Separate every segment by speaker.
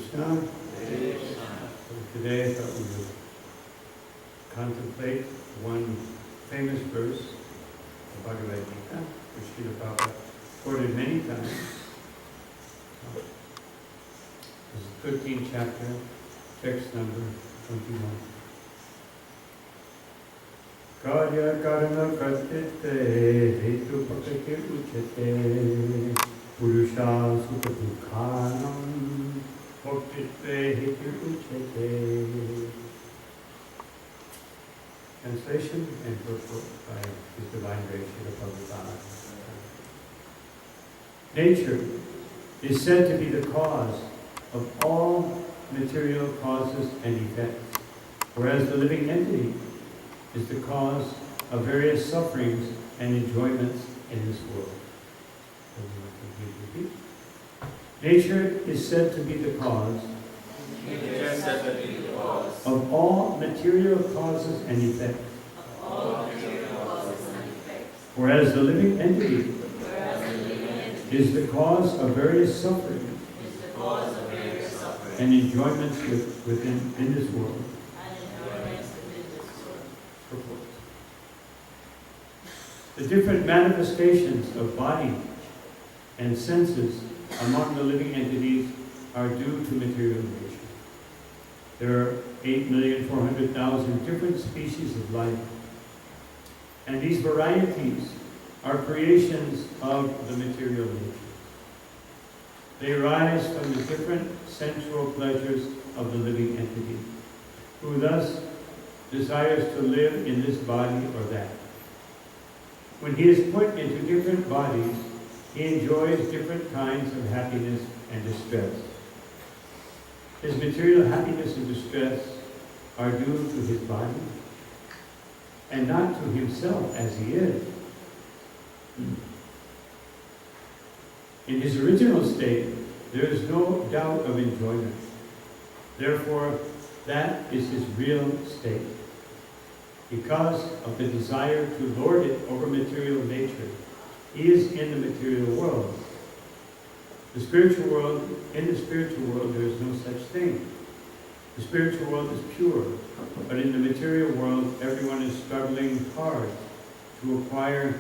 Speaker 1: Krishna. Today I thought we would contemplate one famous verse of Bhagavad Gita, which Srila Prabhupada quoted many times. This is the 13th chapter, text number 21. Karya karma kartite hetu pakati uchate purusha sukha dukhanam bhaktitve hetu uchate. Translation and purport by His Divine Grace Srila Prabhupada. Nature is said to be the cause of all material causes and effects, whereas the living entity is the cause of various sufferings and enjoyments in this world. Nature is said to be the cause of all material causes and effects, whereas the living entity is the cause of various sufferings and enjoyments in this world. The different manifestations of body and senses among the living entities are due to material nature. There are 8,400,000 different species of life, and these varieties are creations of the material nature. They arise from the different sensual pleasures of the living entity, who thus desires to live in this body or that. When he is put into different bodies, he enjoys different kinds of happiness and distress. His material happiness and distress are due to his body, and not to himself as he is. In his original state, there is no doubt of enjoyment. Therefore, that is his real state. Because of the desire to lord it over material nature, he is in the material world. In the spiritual world, there is no such thing. The spiritual world is pure, but in the material world, everyone is struggling hard to acquire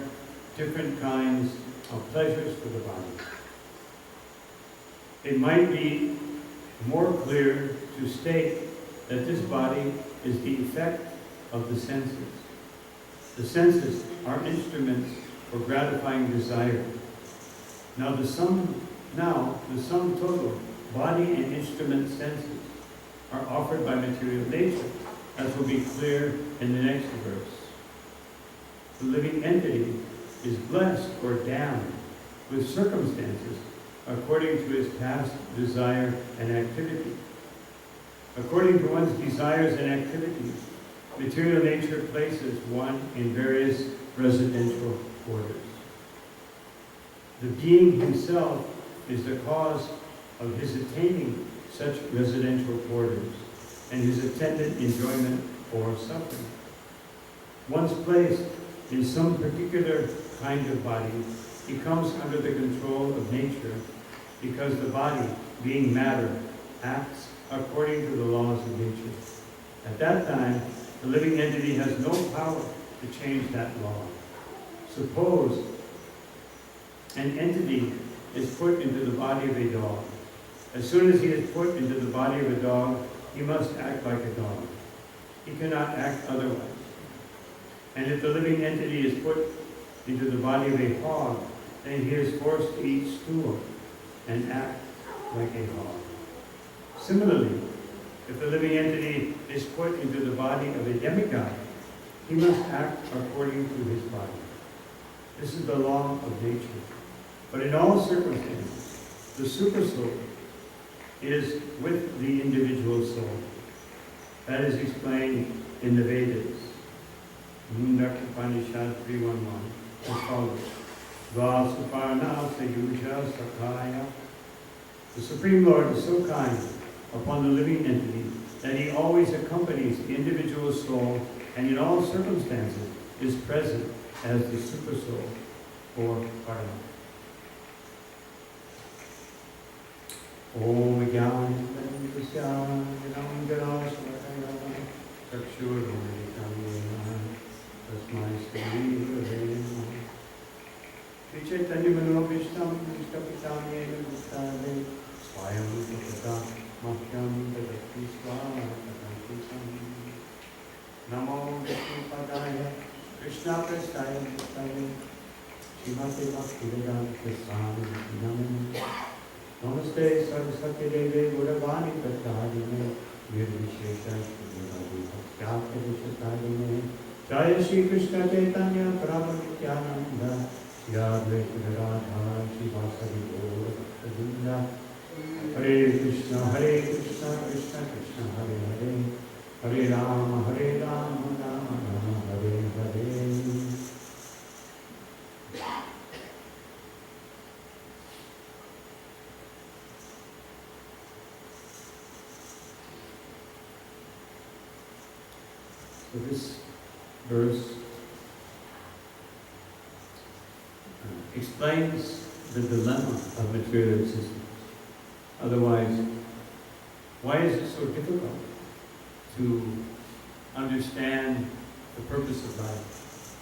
Speaker 1: different kinds of pleasures for the body. It might be more clear to state that this body is the effect of the senses. The senses are instruments for gratifying desire. Now the sum total, body and instrument senses, are offered by material nature, as will be clear in the next verse. The living entity is blessed or damned with circumstances according to his past desire and activity. According to one's desires and activities, material nature places one in various residential quarters. The being himself is the cause of his attaining such residential quarters and his attendant enjoyment or suffering. Once placed in some particular kind of body, he comes under the control of nature because the body, being matter, acts according to the laws of nature. At that time, the living entity has no power to change that law. Suppose an entity is put into the body of a dog. As soon as he is put into the body of a dog, he must act like a dog. He cannot act otherwise. And if the living entity is put into the body of a hog, then he is forced to eat stool and act like a hog. Similarly, if the living entity is put into the body of a demigod, he must act according to his body. This is the law of nature. But in all circumstances, the supersoul is with the individual soul. That is explained in the Vedas. Mundaka Upanishad 3.1.1 as follows. Vasuparna Sayusha Sakaya. The Supreme Lord is so kind upon the living entity that he always accompanies the individual soul and in all circumstances is present as the supersoul or Karma. Om Jnana Sham Dadati Swami Dadati Namo Vishnu Padaya Krishna Prasaya Prasaya Shrimati Bhaktivedanta Swami Namo Namaste Saraswati Debe Gauravani Prasad Nirvishesha Shri Bhakti Vishasarine Jaya Shri Krishna Chaitanya Prabhu Nityananda Shri Advaita Radha Shri Vasari Gaura Bhaktavinda Hare Krishna Krishna Krishna Hare Hare Hare Rama Rama Rama Hare Hare. So this verse explains the dilemma of material existence. Otherwise, why is it so difficult to understand the purpose of life?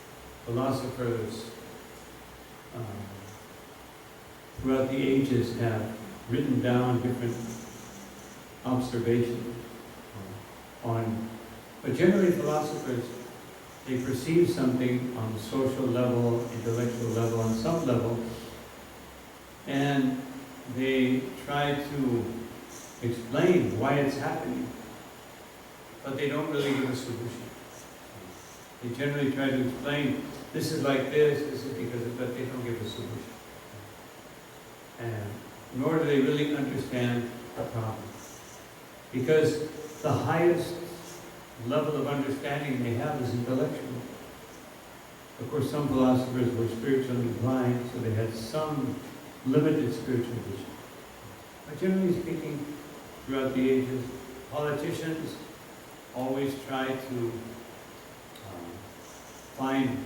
Speaker 1: Philosophers throughout the ages have written down different observations on. But generally philosophers, they perceive something on the social level, intellectual level, on some level, and they try to explain why it's happening, but they don't really give a solution. They generally try to explain, this is like this is because of, but they don't give a solution. And nor do they really understand the problem. Because the highest level of understanding they have is intellectual. Of course, some philosophers were spiritually inclined, so they had some limited spiritual vision. But generally speaking, throughout the ages, politicians always try to find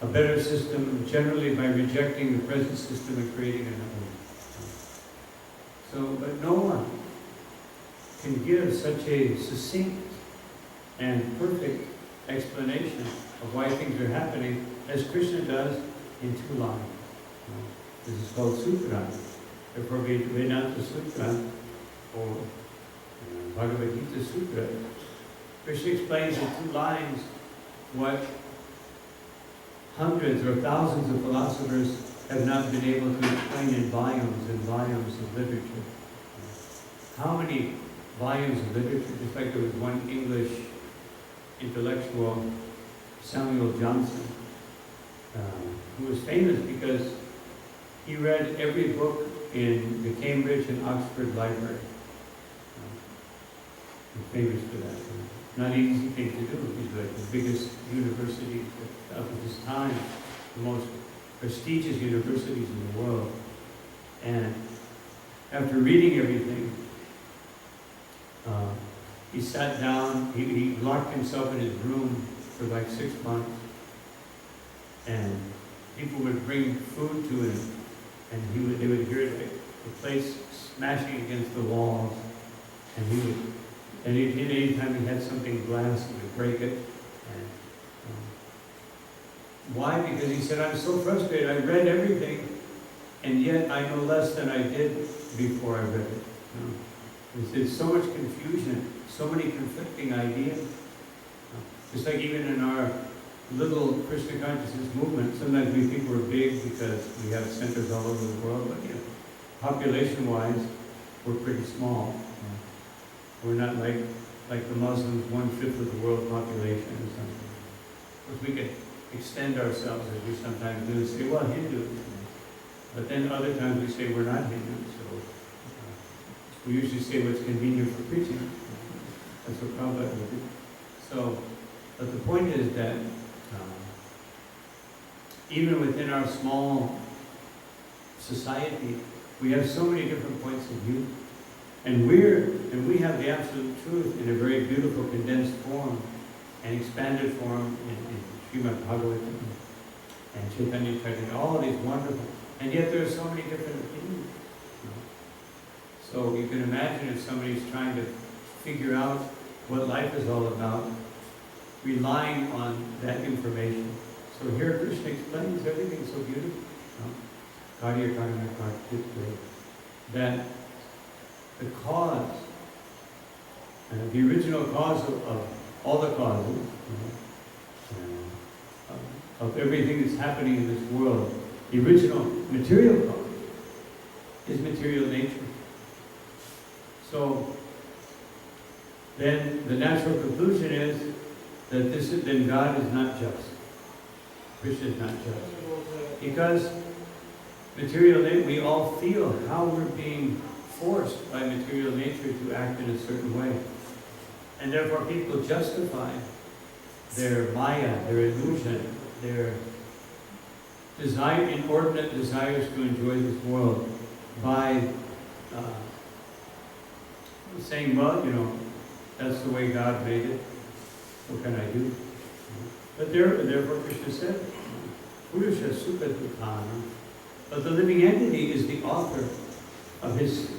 Speaker 1: a better system, generally by rejecting the present system and creating another one. So, but no one can give such a succinct and perfect explanation of why things are happening as Krishna does in 2 lines. This is called Sutra. Therefore, Vedanta Sutra or Bhagavad Gita Sutra, Krishna explains in 2 lines what hundreds or thousands of philosophers have not been able to explain in volumes and volumes of literature. How many volumes of literature? Just like there was one English intellectual, Samuel Johnson, who was famous because he read every book in the Cambridge and Oxford Library. He's famous for that. Not an easy thing to do. He's like the biggest university of his time, the most prestigious universities in the world. And after reading everything, he sat down, he locked himself in his room for like 6 months, and people would bring food to him, and they would hear the place smashing against the walls, and anytime he had something glass, he would break it. And, why? Because he said, I'm so frustrated, I read everything, and yet I know less than I did before I read it. There's so much confusion, so many conflicting ideas. Just like even in our little Krishna consciousness movement, sometimes we think we're big because we have centers all over the world, but population-wise, we're pretty small. We're not like the Muslims, 1/5 of the world population or something. Of course, we could extend ourselves, as we sometimes do, and say, well, Hindus. But then other times we say we're not Hindus, so we usually say what's convenient for preaching. That's what Prabhupada would do. So, but the point is that even within our small society, we have so many different points of view. And we have the absolute truth in a very beautiful condensed form and expanded form in Srimad Bhagavatam and Chaitanya Chaitanya, all of these wonderful. And yet there are so many different opinions. So you can imagine if somebody's trying to figure out what life is all about, relying on that information. So here Krishna explains everything so beautifully. That the cause, the original cause of all the causes, of everything that's happening in this world, the original material cause is material nature. So then the natural conclusion is that then God is not just. Krishna is not just. Because material nature, we all feel how we're being forced by material nature to act in a certain way. And therefore people justify their maya, their illusion, their desire, inordinate desires to enjoy this world by saying, well, that's the way God made it. What can I do? But therefore Krishna said, Purusha Sukha Dukkhana. But the living entity is the author of his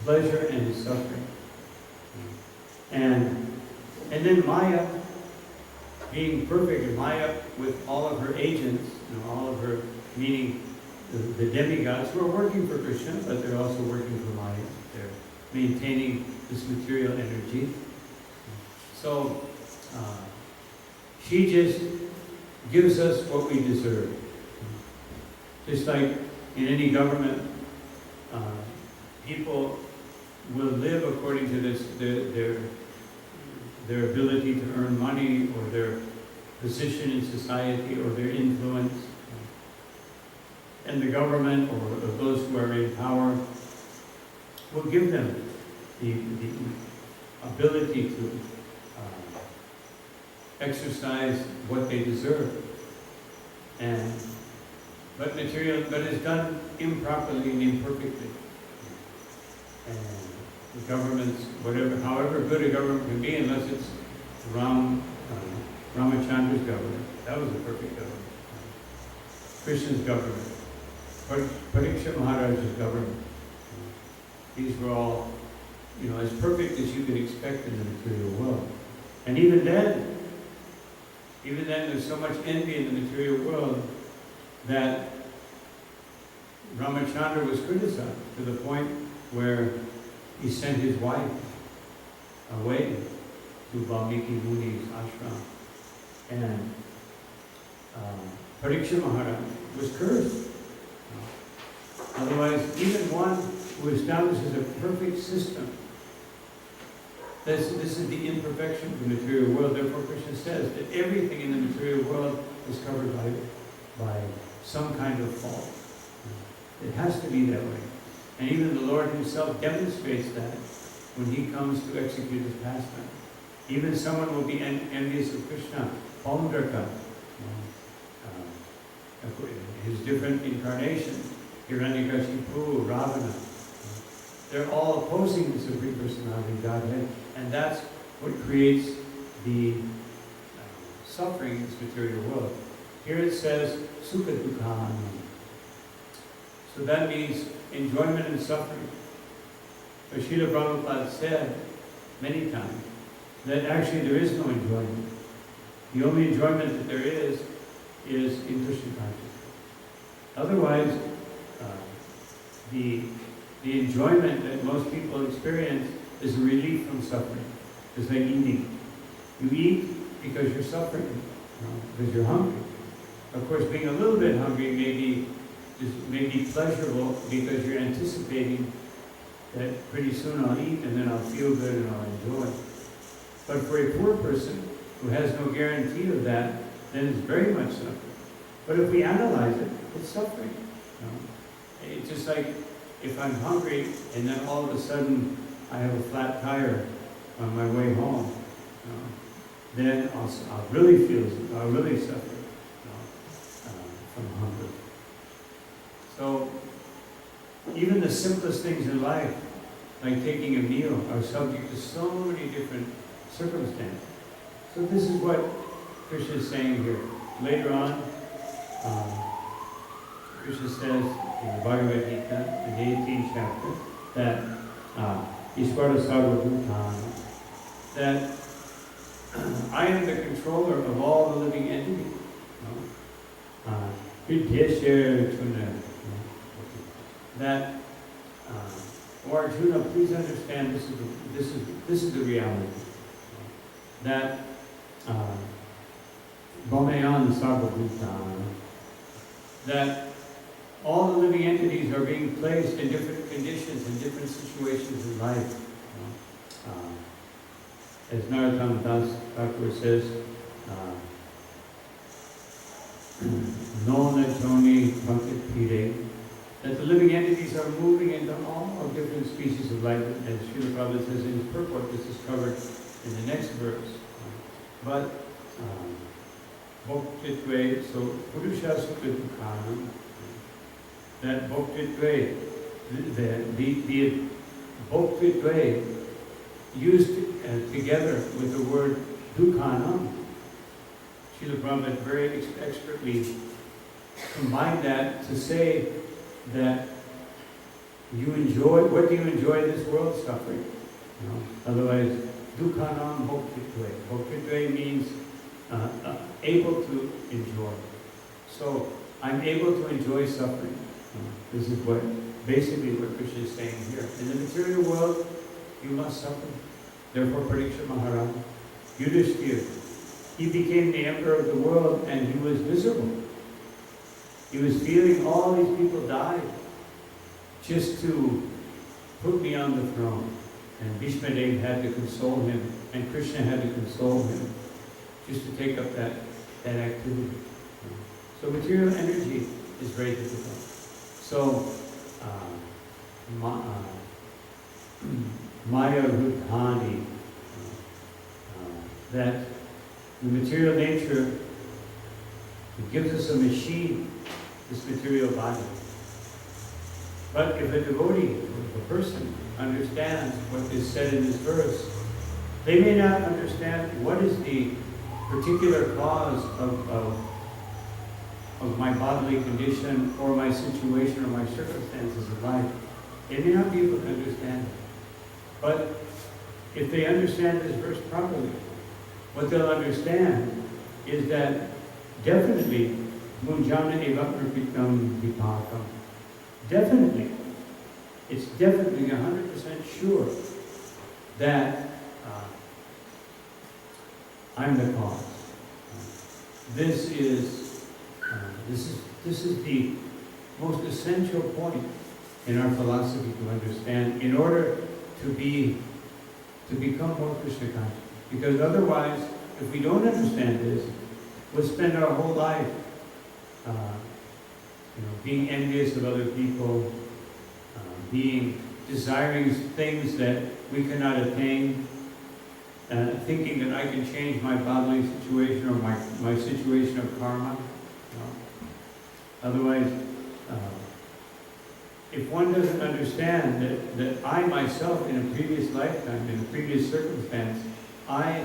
Speaker 1: pleasure and his suffering. And then Maya, being perfect, and Maya with all of her agents, all of her, meaning the demigods who are working for Krishna, but they're also working for Maya. They're maintaining this material energy. So she just gives us what we deserve. Just like in any government, people will live according to their ability to earn money, or their position in society, or their influence. And the government, or those who are in power, will give them the ability to exercise what they deserve. But it's done improperly and imperfectly. And the governments, however good a government can be, unless it's Ramachandra's government. That was a perfect government. Krishna's government. Parikshit Maharaj's government. These were all, as perfect as you could expect in the material world. And even then there's so much envy in the material world that Ramachandra was criticized to the point where he sent his wife away to Valmiki Muni's ashram. And Parikshit Maharaj was cursed. Otherwise, even one who establishes a perfect system, this is the imperfection of the material world. Therefore, Krishna says that everything in the material world is covered by some kind of fault. It has to be that way. And even the Lord himself demonstrates that when he comes to execute his pastime. Even someone will be envious of Krishna, Paundraka, his different incarnations, Hiranyakashipu, Ravana. They're all opposing the Supreme Personality of Godhead, and that's what creates the suffering in this material world. Here it says, Sukha Dukkhana. So that means enjoyment and suffering. But Srila Prabhupada said many times that actually there is no enjoyment. The only enjoyment that there is in Krishna consciousness. Otherwise, the enjoyment that most people experience is a relief from suffering. It's like eating. You eat because you're suffering, because you're hungry. Of course, being a little bit hungry may be pleasurable because you're anticipating that pretty soon I'll eat and then I'll feel good and I'll enjoy. But for a poor person who has no guarantee of that, then it's very much suffering. But if we analyze it, it's suffering. It's just like if I'm hungry and then all of a sudden I have a flat tire on my way home, then I'll really suffer from hunger. So even the simplest things in life, like taking a meal, are subject to so many different circumstances. So this is what Krishna is saying here. Later on, Krishna says in the Bhagavad Gita, in the 18th chapter, that Ishvara Sarvabhutana, that I am the controller of all the living entities. That O Arjuna, please understand this is the reality. That Bhamayan Sarvabhutan, that all the living entities are being placed in different conditions, in different situations in life. As Narottam Das Thakur says, Nona Joni Pankit Pire, that the living entities are moving into all different species of life, as Srila Prabhupada says in his purport. This is covered in the next verse. But Bhoktitve, so Purusha Sukha Dukhanam, that Bhoktitve, the Bhoktitve used together with the word Dukhanam, Srila Prabhupada very expertly combined that to say that you enjoy, what do you enjoy this world suffering? You know? Otherwise, Dukhanam Bhoktitve. Bhoktitve means able to enjoy. So I'm able to enjoy suffering. This is basically what Krishna is saying here. In the material world, you must suffer. Therefore, Parikshit Maharaj, Yudhishthira, he became the emperor of the world and he was miserable. He was feeling all these people died just to put me on the throne. And Bhishma Dev had to console him, and Krishna had to console him, just to take up that activity. So material energy is very difficult. So, Maya Rudhani, that the material nature gives us a machine, this material body. But if a devotee, if a person, understands what is said in this verse, they may not understand what is the particular cause of my bodily condition or my situation or my circumstances of life. They may not be able to understand it. But if they understand this verse properly, what they'll understand is that definitely Munjana Evaprapitam Vipakam. Definitely, it's definitely 100% sure that I'm the cause. This is the most essential point in our philosophy to understand in order to become more Krishna conscious. Because otherwise, if we don't understand this, we'll spend our whole life being envious of other people, desiring things that we cannot attain, thinking that I can change my bodily situation or my situation of karma. Otherwise, if one doesn't understand that I myself in a previous lifetime, in a previous circumstance, I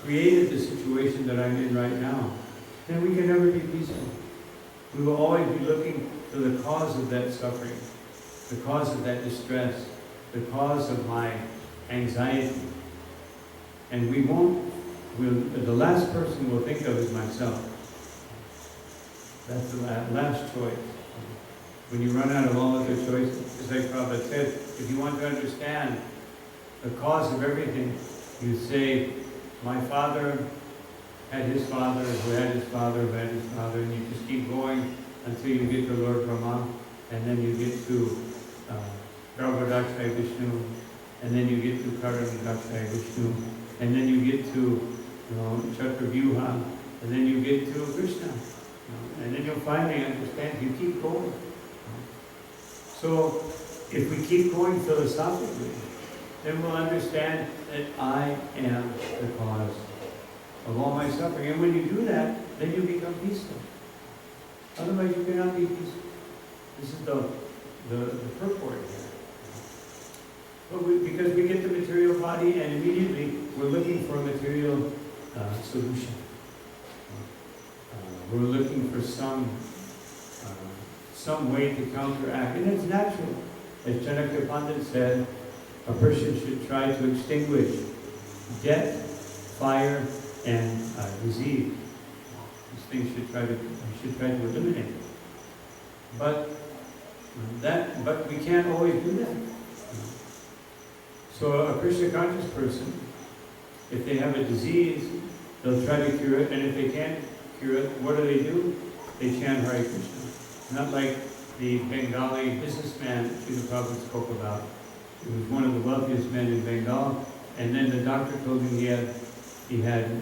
Speaker 1: created the situation that I'm in right now, then we can never be peaceful. We will always be looking for the cause of that suffering, the cause of that distress, the cause of my anxiety. And the last person we'll think of is myself. That's the last choice. When you run out of all other choices, just like Prabhupada said, if you want to understand the cause of everything, you say, my father had his father, who had his father, who had his father, and you just keep going until you get to Lord Brahma, and then you get to Garbhodakshaya Vishnu, and then you get to Karanidakshaya Vishnu, and then you get to Chakravyuha, and then you get to Krishna. And then you'll finally understand, you keep going. So, if we keep going philosophically, then we'll understand that I am the cause of all my suffering. And when you do that, then you become peaceful. Otherwise, you cannot be peaceful. This is the purport here. But because we get the material body, and immediately we're looking for a material solution. We're looking for some way to counteract. And it's natural. As Chanakya Pandit said, a person should try to extinguish death, fire, and disease. These things should try to eliminate it. But we can't always do that. So a Krishna conscious person, if they have a disease, they'll try to cure it, and if they can't cure it, what do? They chant Hare Krishna. Not like the Bengali businessman Srila Prabhupada spoke about. He was one of the wealthiest men in Bengal, and then the doctor told him he had he said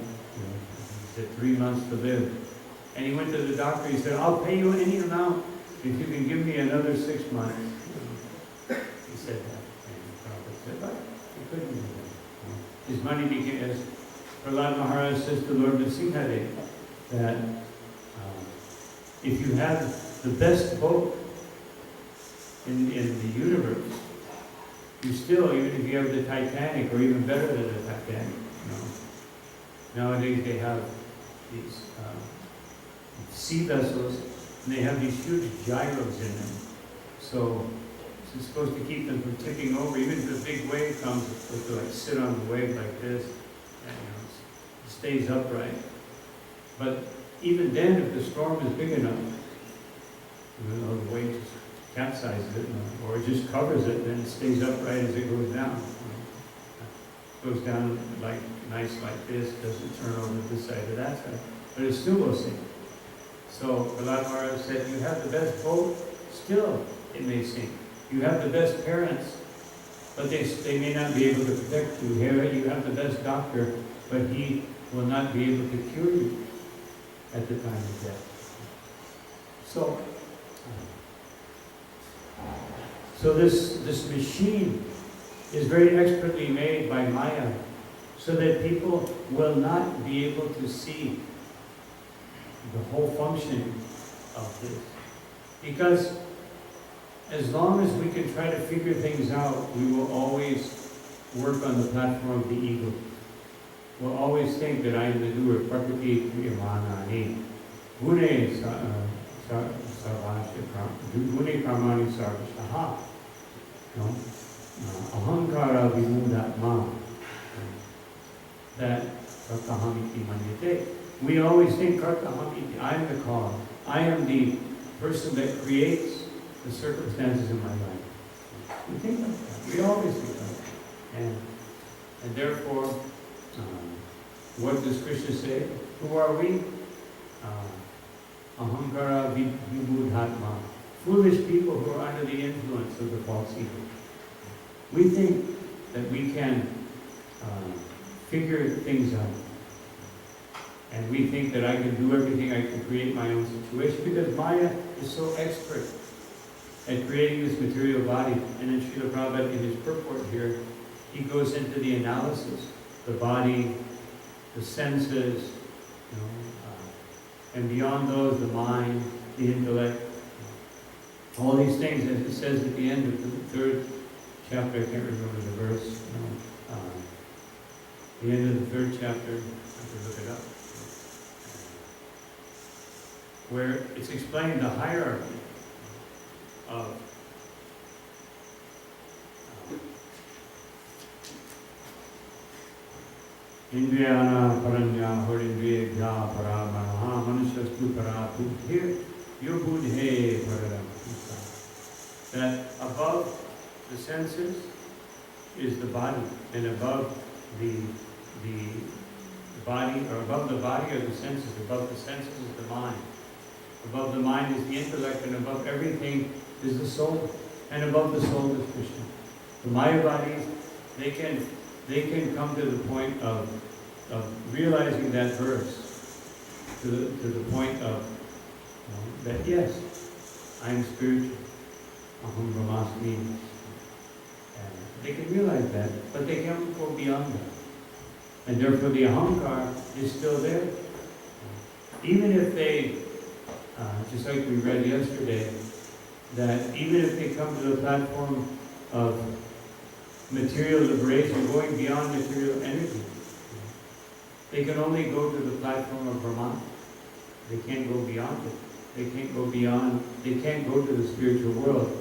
Speaker 1: 3 months to live. And he went to the doctor, he said, I'll pay you any amount if you can give me another 6 months. He said that. And Prabhupada said, but he couldn't do that. His money became, as Prahlad Maharaj says to Lord Nrsimhadev, that if you have the best boat in the universe, you still, even if you have the Titanic, or even better than the Titanic, nowadays they have these sea vessels, and they have these huge gyros in them. So it's supposed to keep them from tipping over. Even if a big wave comes, it's supposed to like sit on the wave like this, and it stays upright. But even then, if the storm is big enough, the wave just capsizes it, or it just covers it, then it stays upright as it goes down. It goes down like nice like this, doesn't turn over to this side or that side, but it still will sink. So Prahlad Maharaj said, you have the best boat, still it may sink. You have the best parents, but they may not be able to protect you. Here you have the best doctor, but he will not be able to cure you at the time of death. So this machine is very expertly made by Maya, so that people will not be able to see the whole function of this. Because as long as we can try to figure things out, we will always work on the platform of the ego. We'll always think that I am the doer. Prakriti kriyamanani. Gune karmani sarvashaha. Ahankara vimudatma. That kartahamiti manyate. We always think kartahamiti. I am the cause. I am the person that creates the circumstances in my life. We think like that. We always think like that. And therefore, what does Krishna say? Who are we? Ahankara vibudhatma. Foolish people who are under the influence of the false ego. We think that we can figure things out. And we think that I can do everything, I can create my own situation, because Maya is so expert at creating this material body. And then Srila Prabhupada, in his purport here, he goes into the analysis, the body, the senses, and beyond those, the mind, the intellect, all these things, as it says at the end of the 3rd chapter, I can't remember the verse, the end of the 3rd chapter, I have to look it up, where it's explained the hierarchy of Indriyana paranya horindriyabhya paramanaha manushastu paratu here yobudhe pararampusa. That above the senses is the body, and above the body, or above the body are the senses, above the senses is the mind. Above the mind is the intellect, and above everything is the soul. And above the soul is Krishna. The Maya bodies, they can come to the point of realizing that verse, to the point of that yes, I am spiritual. Aham brahmasmi. And they can realize that, but they can't go beyond that. And therefore the ahankar is still there. Even if they, just like we read yesterday, that even if they come to the platform of material liberation, going beyond material energy, they can only go to the platform of Brahman. They can't go beyond it. They can't go beyond, they can't go to the spiritual world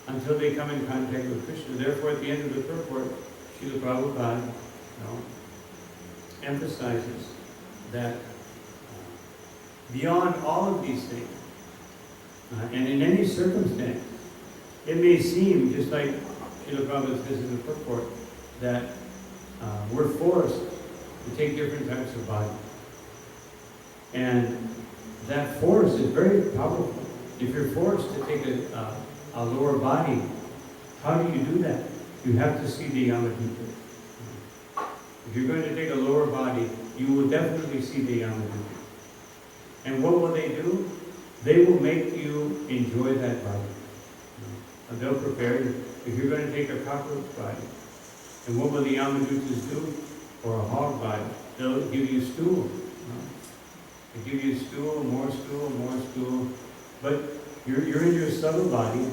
Speaker 1: until they come in contact with Krishna. Therefore, at the end of the purport, Srila Prabhupada emphasizes that beyond all of these things, and in any circumstance, it may seem, just like Srila Prabhupada says in the purport, that we're forced to take different types of bodies. And that force is very powerful. If you're forced to take a lower body, how do you do that? You have to see the Yamadutta. If you're going to take a lower body, you will definitely see the Yamadutta. And what will they do? They will make you enjoy that body. And they'll prepare you. If you're going to take a cockroach body, and what will the Yamaduttas do? Or a hog body? They'll give you stool. They give you stool, more stool, more stool. But you're in your subtle body.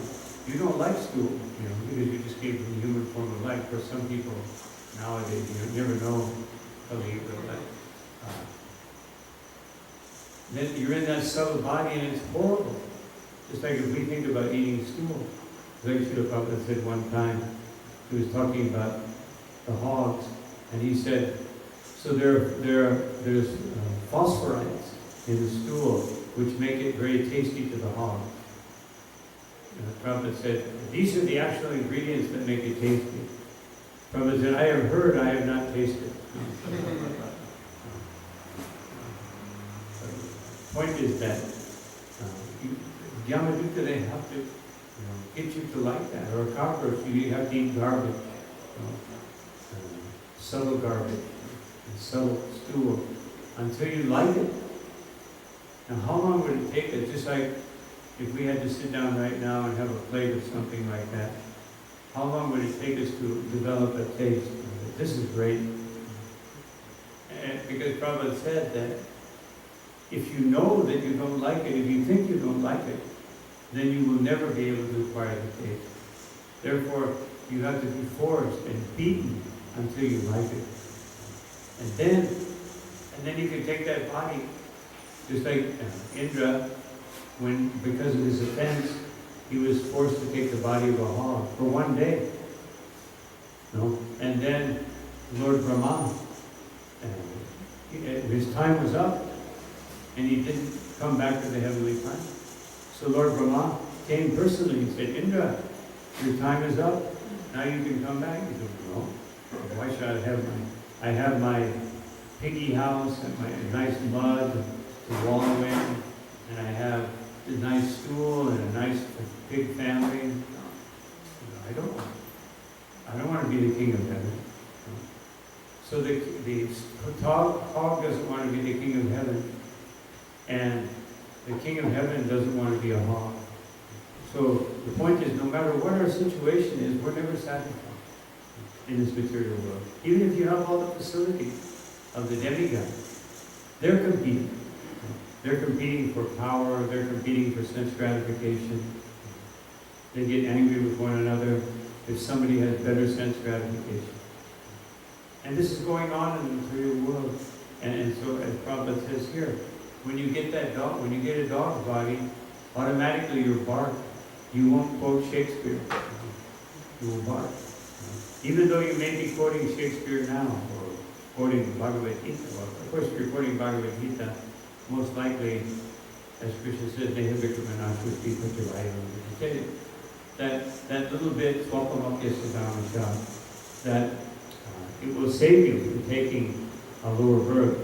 Speaker 1: You don't like stool, because you just came from the human form of life. For some people nowadays, you never know how they eat their life. Then you're in that subtle body, and it's horrible. Just like if we think about eating stool. Like Srila Prabhupada said one time, he was talking about the hogs, and he said, so there's phosphorites in the stool, which make it very tasty to the hog. And the Prabhupada said, these are the actual ingredients that make it tasty. Prabhupada said, I have heard, I have not tasted. The point is that Yamadutta, they have to get you to like that. Or a cockroach, you have to eat garbage. Subtle garbage, and subtle stool, until you like it. Now how long would it take us? Just like if we had to sit down right now and have a plate of something like that, how long would it take us to develop a taste? This is great. And because Prabhupada said that if you know that you don't like it, if you think you don't like it, then you will never be able to acquire the taste. Therefore, you have to be forced and beaten until you like it. And then you can take that body, just like Indra, because of his offense, he was forced to take the body of a hog for one day. And then Lord Brahma, his time was up, and he didn't come back to the heavenly planet. So Lord Brahma came personally and said, Indra, your time is up. Now you can come back. He said, no. Why should I have my piggy house and my nice mud to wallow in, and I have a nice stool and a nice big family? I don't want to be the king of heaven. So the hog doesn't want to be the king of heaven, and the king of heaven doesn't want to be a hog. So the point is, no matter what our situation is, we're never satisfied in this material world. Even if you have all the facilities of the demigods, they're competing. They're competing for power, they're competing for sense gratification. They get angry with one another if somebody has better sense gratification. And this is going on in the material world. And so, as Prabhupada says here, when you get a dog's body, automatically you'll bark. You won't quote Shakespeare. You will bark. Even though you may be quoting Shakespeare now, or quoting Bhagavad Gita. Well, of course, if you're quoting Bhagavad Gita, most likely, as Krishna says, that little bit, that it will save you from taking a lower birth.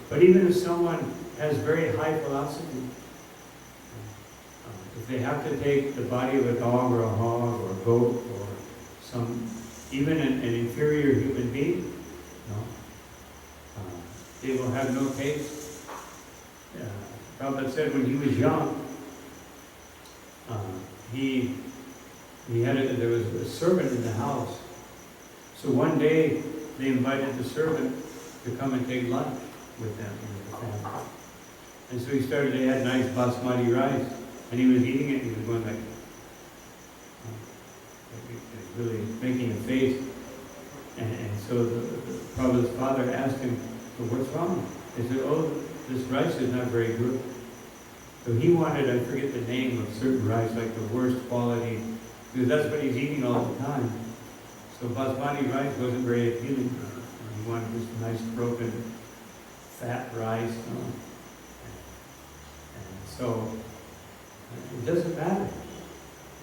Speaker 1: But even if someone has very high philosophy, if they have to take the body of a dog or a hog or a goat or even an inferior human being, they will have no taste. Prabhupada said when he was young, there was a servant in the house. So one day they invited the servant to come and take lunch with them in the family. And so they had nice basmati rice, and he was eating it, and he was going like really making a face. And so the Prabhupada's father asked him, so what's wrong? He said, oh, this rice is not very good. So he wanted, I forget the name of certain rice, like the worst quality, because that's what he's eating all the time. So basmati rice wasn't very appealing. He wanted this nice broken fat rice. And so it doesn't matter.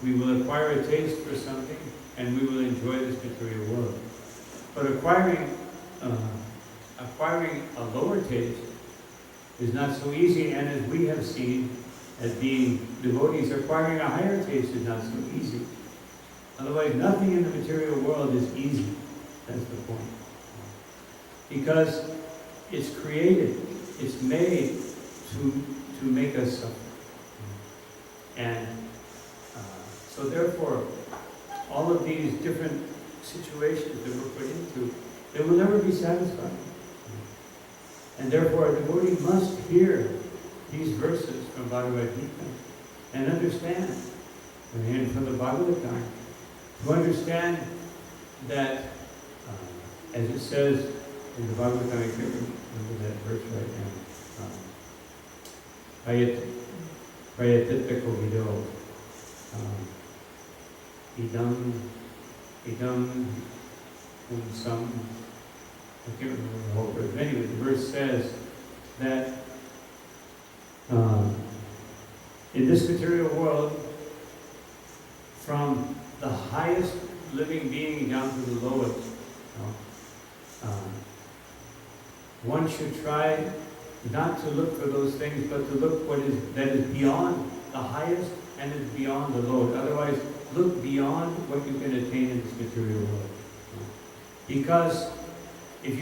Speaker 1: We will acquire a taste for something, and we will enjoy this material world. But acquiring a lower taste is not so easy, and as we have seen, as being devotees, acquiring a higher taste is not so easy. Otherwise, nothing in the material world is easy. That's the point. Because it's created, it's made to make us suffer. And so therefore, all of these different situations that we're put into, they will never be satisfied. And therefore, a devotee must hear these verses from Bhagavad Gita and understand, and from the Bhagavatam, to understand that, as it says in the Bhagavatam, I can't remember that verse right now, Prayatita Kovido, idam, some, I can't remember the whole verse. Anyway, the verse says that in this material world, from the highest living being down to the lowest, one should try not to look for those things, but to look that is beyond the highest and is beyond the lowest. Otherwise, look beyond what you can attain in this material world. Because if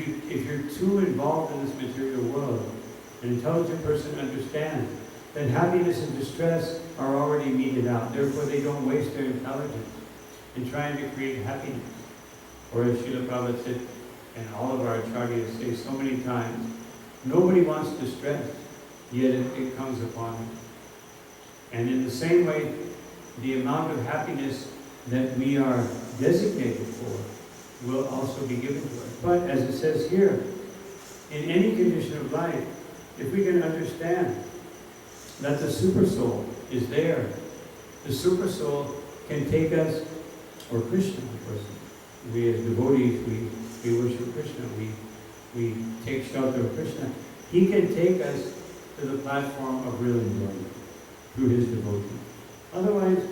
Speaker 1: you're too involved in this material world, an intelligent person understands that happiness and distress are already meted out. Therefore, they don't waste their intelligence in trying to create happiness. Or as Srila Prabhupada said, and all of our acharyas say so many times, nobody wants distress, yet it comes upon them. And in the same way, the amount of happiness that we are designated for will also be given to us. But as it says here, in any condition of life, if we can understand that the super soul is there, the super soul can take us, or Krishna, of course, we as devotees, we worship Krishna, we take shelter of Krishna. He can take us to the platform of real enjoyment through his devotion. Otherwise,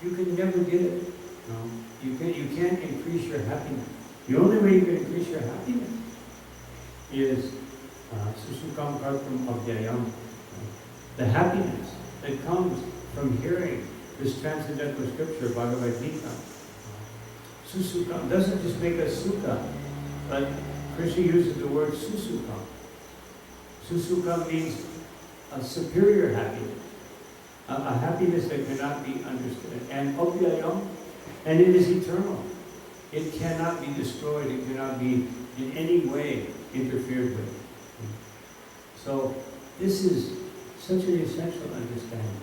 Speaker 1: you can never get it. No, you can't increase your happiness. The only way you can increase your happiness is susukam kartam abhyayam. The happiness that comes from hearing this transcendental scripture, Bhagavad Gita. Susukam doesn't just make us sukha, but Krishna uses the word susukam. Susukam means a superior happiness, a happiness that cannot be understood. And abhyayam, and it is eternal. It cannot be destroyed. It cannot be in any way interfered with. So this is such an essential understanding.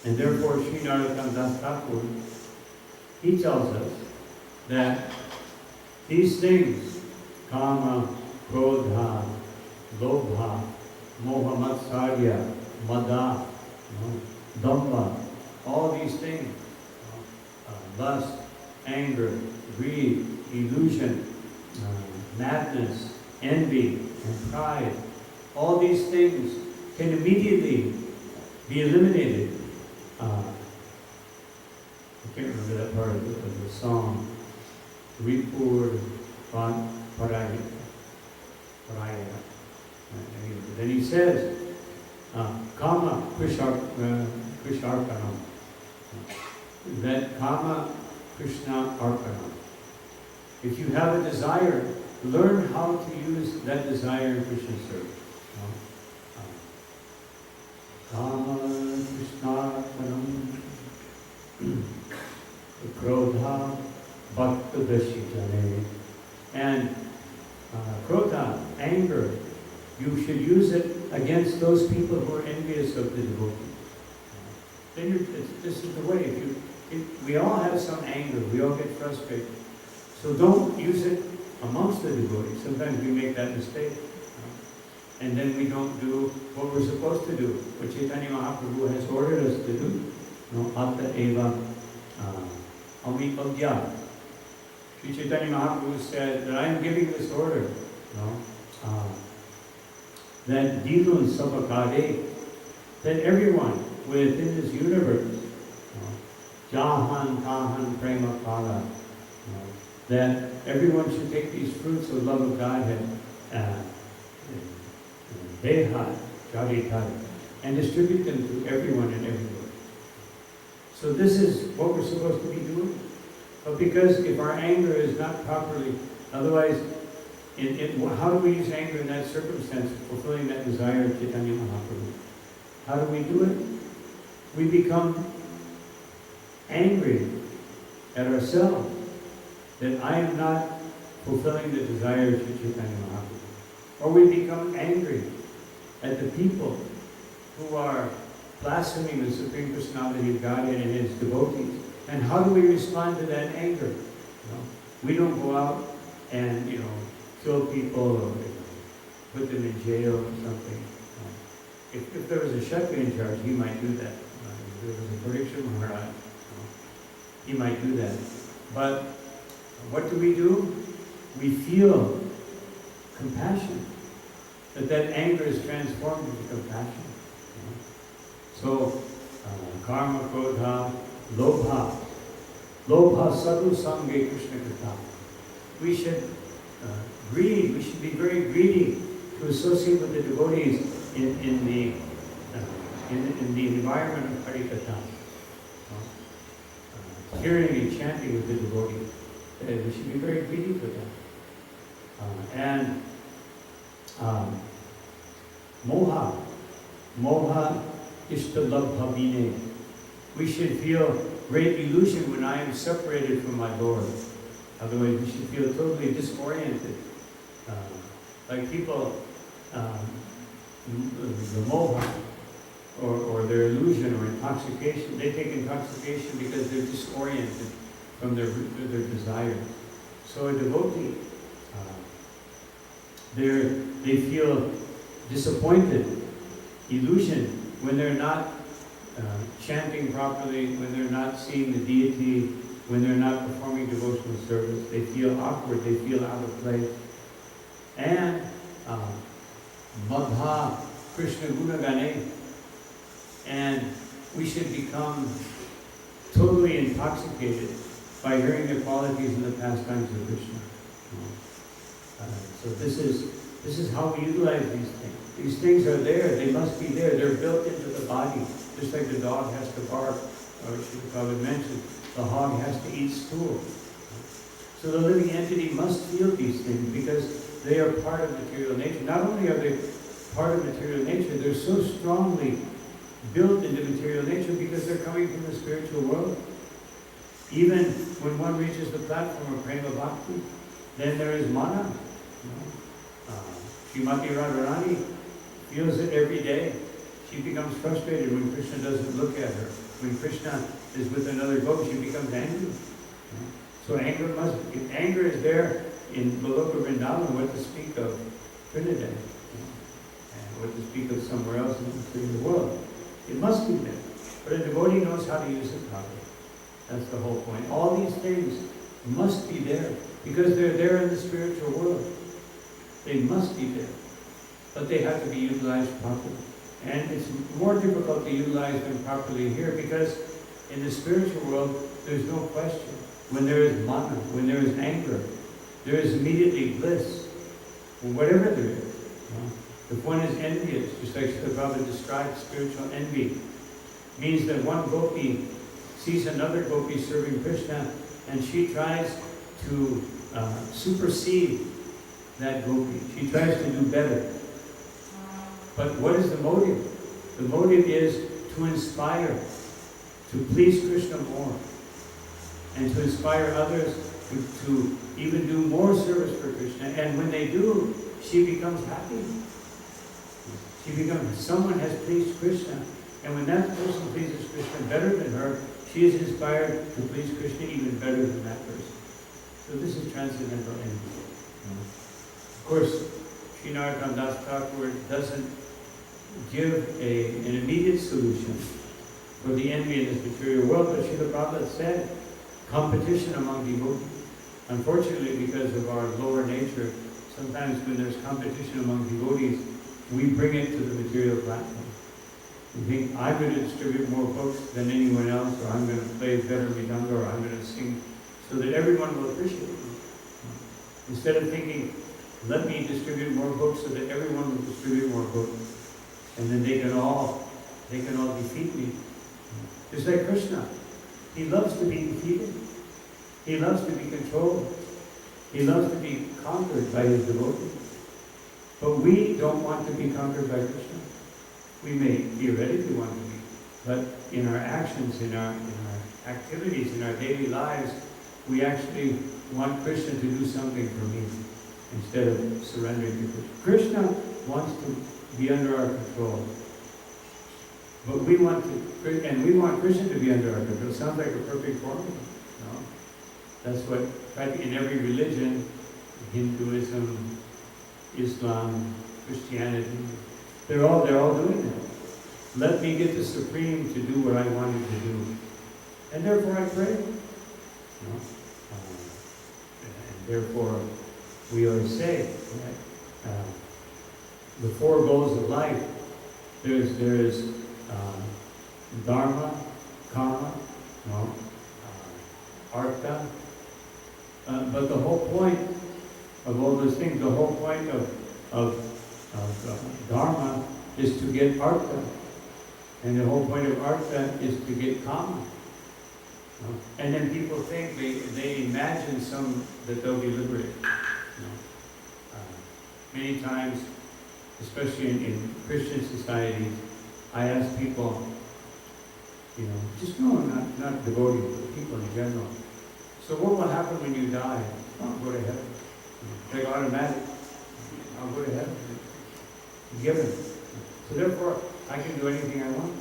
Speaker 1: And therefore, Sri Narottam Das Thakur, he tells us that these things, kama, krodha, lobha, moha matsarya, mada, damba, all these things, lust, anger, greed, illusion, madness, envy, and pride, all these things can immediately be eliminated. I can't remember that part of the song. Ripur Paraya. Then he says, Kama Krisharpanam. That Kama Krishna Arpanam. If you have a desire, learn how to use that desire in Krishna's service. Kama Krishna Arpanam. Krodha Bhakta Dashitane. And Krodha, anger, you should use it against those people who are envious of the devotee. This is the way. We all have some anger. We all get frustrated. So don't use it amongst the devotees. Sometimes we make that mistake. And then we don't do what we're supposed to do, what Chaitanya Mahaprabhu has ordered us to do. Atta eva amipagya. Sri Chaitanya Mahaprabhu said that I am giving this order. That dilun sabakade, that everyone within this universe, jahan tahan prema kala, that everyone should take these fruits of love of Godhead, Deha, Jaritai, and distribute them to everyone and everywhere. So this is what we're supposed to be doing. But because if our anger is not properly, otherwise, how do we use anger in that circumstance, fulfilling that desire of Chaitanya Mahaprabhu? How do we do it? We become angry at ourselves that I am not fulfilling the desires of Chaitanya Mahaprabhu. Or we become angry at the people who are blaspheming the Supreme Personality of Godhead and His devotees. And how do we respond to that anger? We don't go out and kill people or put them in jail or something. If there was a Kshatriya in charge, he might do that. If there was a Parikshit Maharaj, he might do that. But what do? We feel compassion. That anger is transformed into compassion. So, karma, krodha, lobha. Lobha sadhu sange Krishna kata. We should greed. We should be very greedy to associate with the devotees in the environment of Harikatha. Hearing and chanting with the devotees. We should be very greedy for that. And moha. Moha ishtalabha vine. We should feel great illusion when I am separated from my Lord. Otherwise, we should feel totally disoriented. Like people, the moha, or their illusion or intoxication, they take intoxication because they're disoriented from their desire. So a devotee, they feel disappointed, illusion, when they're not chanting properly, when they're not seeing the deity, when they're not performing devotional service. They feel awkward, they feel out of place. And Madha Krishna Gunagane. And we should become totally intoxicated by hearing the qualities and the pastimes of Krishna. So this is how we utilize these things. These things are there, they must be there, they're built into the body. Just like the dog has to bark, or Srila Prabhupada mentioned, the hog has to eat stool. So the living entity must feel these things because they are part of material nature. Not only are they part of material nature, they're so strongly built into material nature because they're coming from the spiritual world. Even when one reaches the platform of Prema Bhakti, then there is mana. Srimati Radharani feels it every day. She becomes frustrated when Krishna doesn't look at her. When Krishna is with another goat, she becomes angry. So if anger is there in Goloka Vrindavan, what to speak of Trinidad? And what to speak of somewhere else in the world? It must be there. But a devotee knows how to use it properly. That's the whole point. All these things must be there because they're there in the spiritual world. They must be there. But they have to be utilized properly. And it's more difficult to utilize them properly here because in the spiritual world, there's no question. When there is mana, when there is anger, there is immediately bliss. Whatever there is. If one is envious, just like Srila Prabhupada described spiritual envy, means that one gopi sees another gopi serving Krishna and she tries to supersede that gopi. She tries to do better. But what is the motive? The motive is to inspire, to please Krishna more, and to inspire others to even do more service for Krishna. And when they do, she becomes happy. Someone has pleased Krishna. And when that person pleases Krishna better than her, she is inspired to please Krishna even better than that person. So this is transcendental envy. Of course, Sri Narottam Das Thakur doesn't give an immediate solution for the envy in this material world, but Srila Prabhupada said, competition among devotees. Unfortunately, because of our lower nature, sometimes when there's competition among devotees, we bring it to the material platform. We think, I'm going to distribute more books than anyone else, or I'm going to play better Mridanga, or I'm going to sing, so that everyone will appreciate me. Instead of thinking, let me distribute more books so that everyone will distribute more books, and then they can all defeat me. Just like Krishna. He loves to be defeated. He loves to be controlled. He loves to be conquered by his devotees. But we don't want to be conquered by Krishna. We may theoretically want to be, but in our actions, in our activities, in our daily lives, we actually want Krishna to do something for me instead of surrendering to Krishna. Krishna wants to be under our control. But we want Krishna to be under our control. It sounds like a perfect formula. No? That's what, in every religion, Hinduism, Islam, Christianity, they're all doing that. Let me get the Supreme to do what I wanted to do. And therefore I pray. No? And therefore, we always say that the four goals of life, there's dharma, karma, no, artha. But the whole point of all those things, the whole point of dharma is to get artha. And the whole point of artha is to get kama. No? And then people think, they imagine that they'll be liberated. No? Many times, especially in Christian society, I ask people, not devotees, but people in general. So what will happen when you die? I'll go to heaven. It's like automatic. I'll go to heaven. Given. So therefore, I can do anything I want.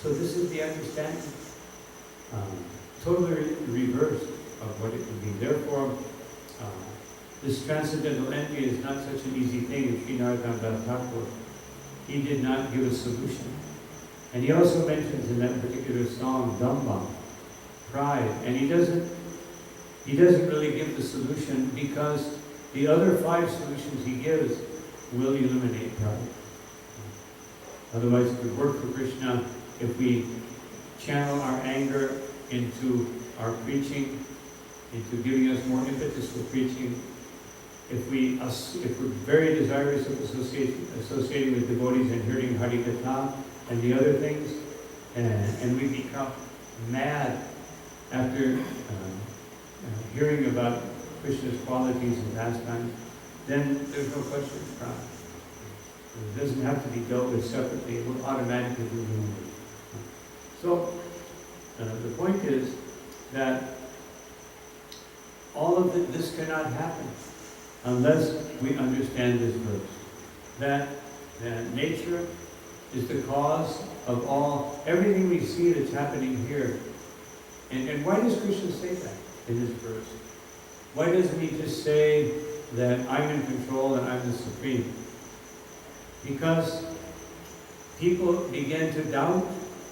Speaker 1: So this is the understanding. Totally reverse of what it would be. Therefore, this transcendental envy is not such an easy thing. In Sri Narottam Das Thakur, he did not give a solution. And he also mentions in that particular song, Damba, pride. And he doesn't really give the solution because the other 5 solutions he gives will eliminate pride. Otherwise, it would work for Krishna if we channel our anger into our preaching, into giving us more impetus for preaching. If we're very desirous of associating with devotees and hearing Hari Katha and the other things, and we become mad after hearing about Krishna's qualities and pastimes, then there's no question of pride. It doesn't have to be dealt with separately. It will automatically be removed. So, the point is that all of this cannot happen unless we understand this verse. That nature is the cause of everything we see that's happening here. And why does Krishna say that in this verse? Why doesn't he just say that I'm in control and I'm the supreme? Because people began to doubt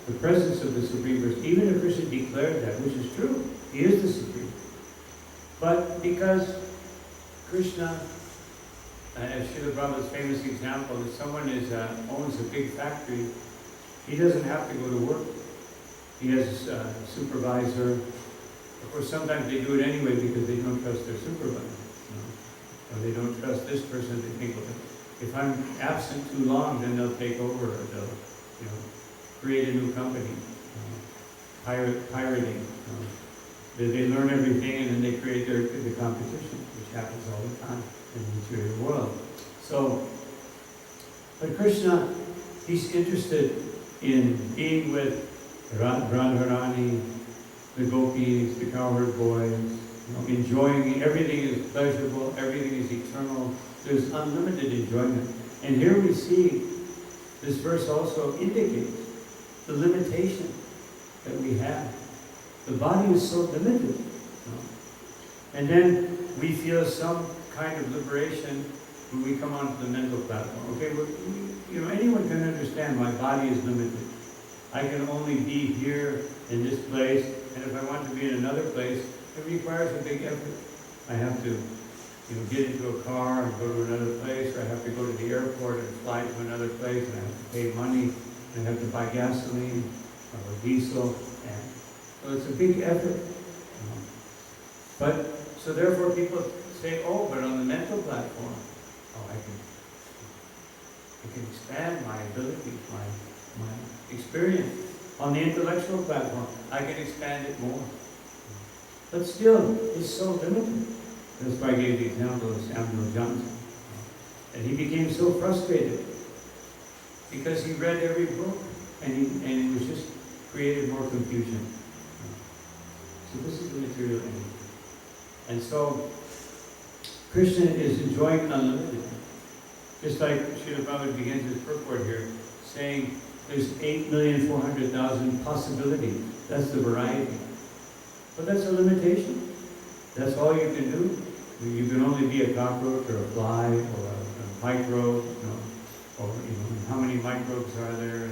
Speaker 1: the presence of the Supreme Person, even if Krishna declared that, which is true. He is the Supreme. But because Krishna, as Srila Prabhupada's famous example, if someone owns a big factory, he doesn't have to go to work. He has a supervisor. Of course, sometimes they do it anyway because they don't trust their supervisor. Or they don't trust this person. They think, well, if I'm absent too long, then they'll take over. Or they'll, create a new company. Pirating. They learn everything and then they create the competition, which happens all the time in the material world. So, but Krishna, he's interested in being with Radharani, the gopis, the cowherd boys, enjoying. Everything is pleasurable, everything is eternal. There's unlimited enjoyment. And here we see, this verse also indicates the limitation that we have. The body is so limited. And then we feel some kind of liberation when we come onto the mental platform. Okay, anyone can understand my body is limited. I can only be here in this place, and if I want to be in another place, it requires a big effort. I have to get into a car and go to another place, or I have to go to the airport and fly to another place, and I have to pay money, and I have to buy gasoline or diesel, and so it's a big effort. So therefore people say, oh, but on the mental platform, oh, I can expand my abilities, my experience. On the intellectual platform, I can expand it more. But still, it's so limited. That's why I gave the example of Samuel Johnson. And he became so frustrated because he read every book and it was just created more confusion. So this is the material energy. And so Krishna is enjoying unlimited. Just like Srila Prabhupada begins his purport here, saying there's 8,400,000 possibilities. That's the variety. But that's a limitation. That's all you can do. You can only be a cockroach or a fly or a microbe, or how many microbes are there?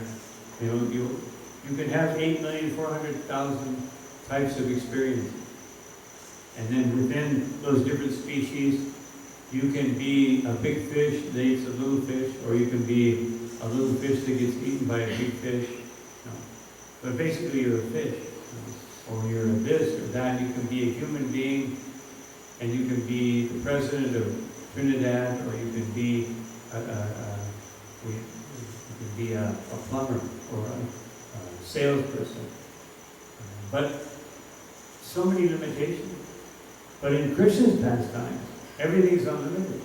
Speaker 1: You can have 8,400,000 types of experience. And then within those different species, you can be a big fish that eats a little fish, or you can be a little fish that gets eaten by a big fish. But basically you're a fish. Or you're this or that. You can be a human being, and you can be the president of Trinidad, or you can be a plumber or a salesperson. But so many limitations. But in Krishna's pastimes, everything is unlimited.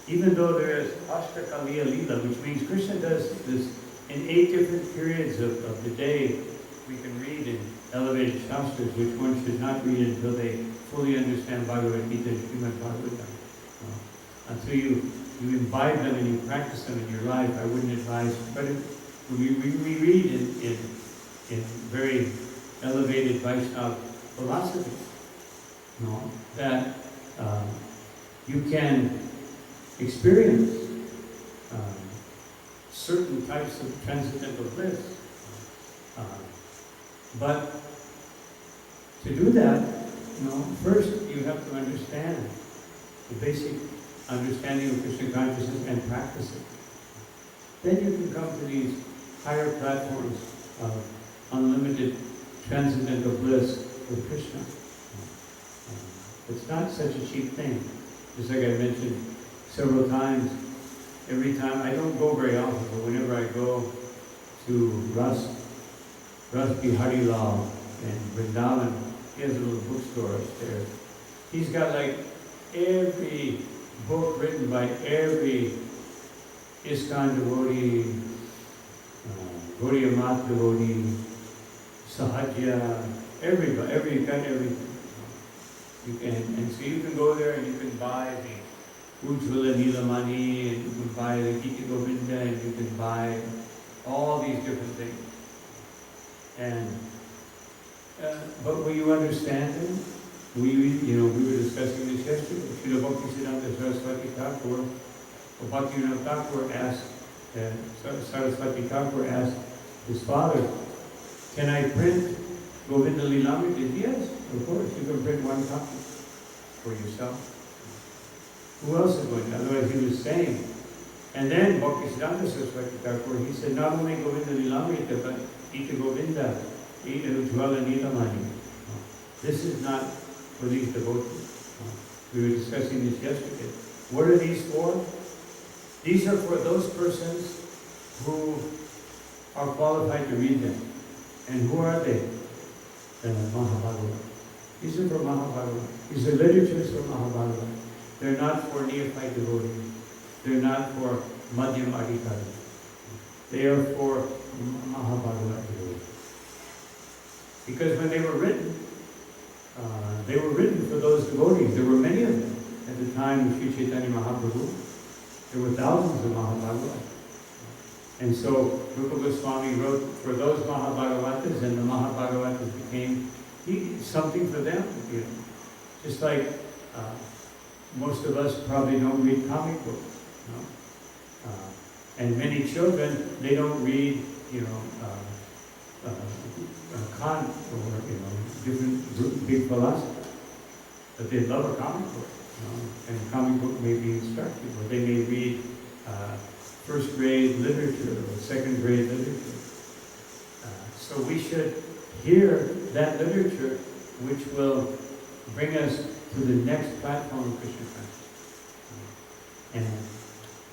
Speaker 1: Even though there is Ashtakaliya Leela, which means Krishna does this in 8 different periods of the day. We can read in elevated shastras, which one should not read until they fully understand Bhagavad Gita and Srimad Bhagavatam. Until you imbibe them and you practice them in your life, I wouldn't advise. But we read in very elevated Vaishnava philosophy, that you can experience certain types of transcendental bliss. But to do that, first you have to understand the basic understanding of Krishna consciousness and practice it. Then you can come to these higher platforms of unlimited transcendental bliss with Krishna. It's not such a cheap thing. Just like I mentioned several times, every time, I don't go very often, but whenever I go to Ras Bihari Lal in Vrindavan, he has a little bookstore upstairs. He's got like every book written by every ISKCON devotee, Gaudiya Math devotee, Sahajya, everybody, got everything. And so you can go there and you can buy the Ujjvala Nilamani, and you can buy the Gita Govinda, and you can buy all these different things. And but will you understand them? We were discussing this yesterday. Srila Bhaktisiddhanta Saraswati Thakur, Bhaktivinoda Thakur asked, Saraswati Thakur asked his father, "Can I print Govinda Lilamrita?" Yes, of course. You can print one copy for yourself. Who else is going to? Otherwise, he was saying. And then Bhaktisiddhanta Saraswati Thakur, he said, not only Govinda Lilamrita, but Ita Govinda, Ita Ujjvala Nilamani. This is not for these devotees. We were discussing this yesterday. What are these for? These are for those persons who are qualified to read them. And who are they? Mahabharata. These are for Mahabharata. These are literatures for Mahabharata. They're not for neophyte devotees. They're not for Madhyam Adhikari. They are for Mahabharata devotees. Because when they were written for those devotees. There were many of them at the time of Sri Chaitanya Mahaprabhu. There were thousands of Mahabharata. And so Rupa Goswami wrote for those Mahabharavatas, and the Mahabharavatas became something for them. Just like most of us probably don't read comic books. And many children, they don't read, Kant or different big philosophers. But they love a comic book. And a comic book may be instructive, or they may read first grade literature or second grade literature. So we should hear that literature which will bring us to the next platform of Krishna consciousness.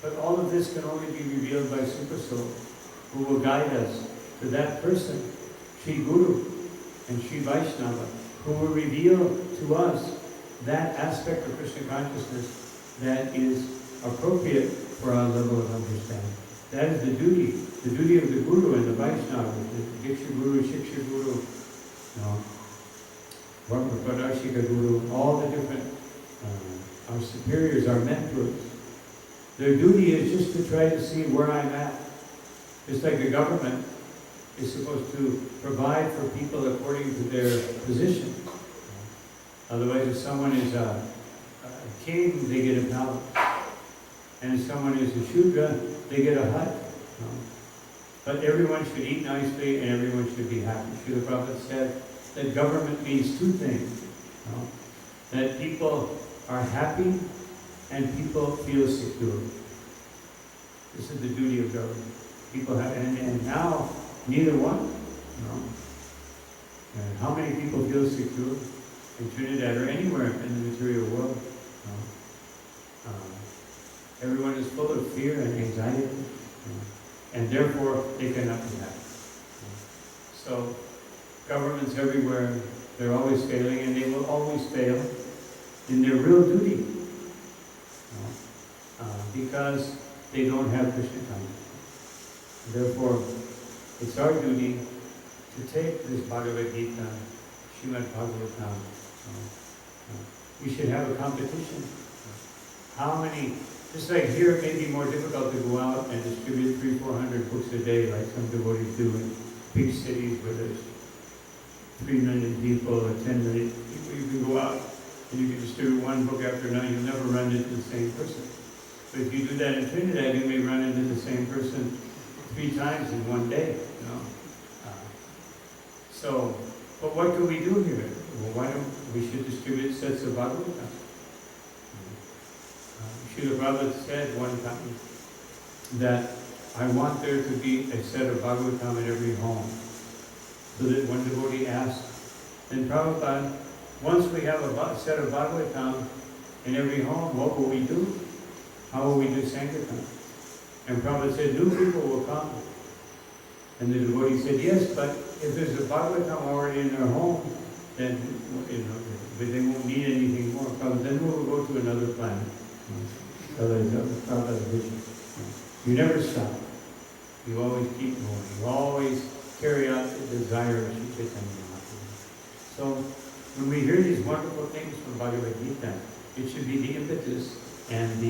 Speaker 1: But all of this can only be revealed by Super Soul, who will guide us to that person, Sri Guru and Sri Vaishnava, who will reveal to us that aspect of Krishna consciousness that is appropriate for our level of understanding. That is the duty of the Guru and the Vaishnava, the Diksha Guru, Shiksha Guru, Varmapadashika Guru, all the different, our superiors, our mentors. Their duty is just to try to see where I'm at. Just like the government is supposed to provide for people according to their position. Otherwise, if someone is a king, they get a palace. And if someone is a Shudra, they get a hut. But everyone should eat nicely and everyone should be happy. Srila Prabhupada said that government means two things. That people are happy and people feel secure. This is the duty of government. People have, and now neither one. And how many people feel secure in Trinidad or anywhere in the material world? Everyone is full of fear and anxiety, and therefore they cannot be happy. So governments everywhere, they're always failing, and they will always fail in their real duty, because they don't have Krishna consciousness. Therefore, it's our duty to take this Bhagavad Gita, Srimad Bhagavatam. We should have a competition. How many, just like here, it may be more difficult to go out and distribute 300-400 books a day, like some devotees do in big cities where there's 3 million people or 10 million people. You can go out and you can distribute one book after another. You'll never run into the same person. But if you do that in Trinidad, you may run into the same person 3 times in one day. But what do we do here? Well, why don't we should distribute sets of Bhagavatam? Srila Prabhupada said one time that I want there to be a set of Bhagavatam in every home. So that when devotee asks, then Prabhupada, once we have a set of Bhagavatam in every home, what will we do? How will we do Sankirtan? And Prabhupada said, new people will come. And the devotee said, yes, but if there's a Bhagavatam already in their home, then they won't need anything more. Then we'll go to another planet. Prabhupada's vision. You never stop. You always keep going. You always carry out the desire of Sri Chaitanya Mahaprabhu. So when we hear these wonderful things from Bhagavad Gita, it should be the impetus and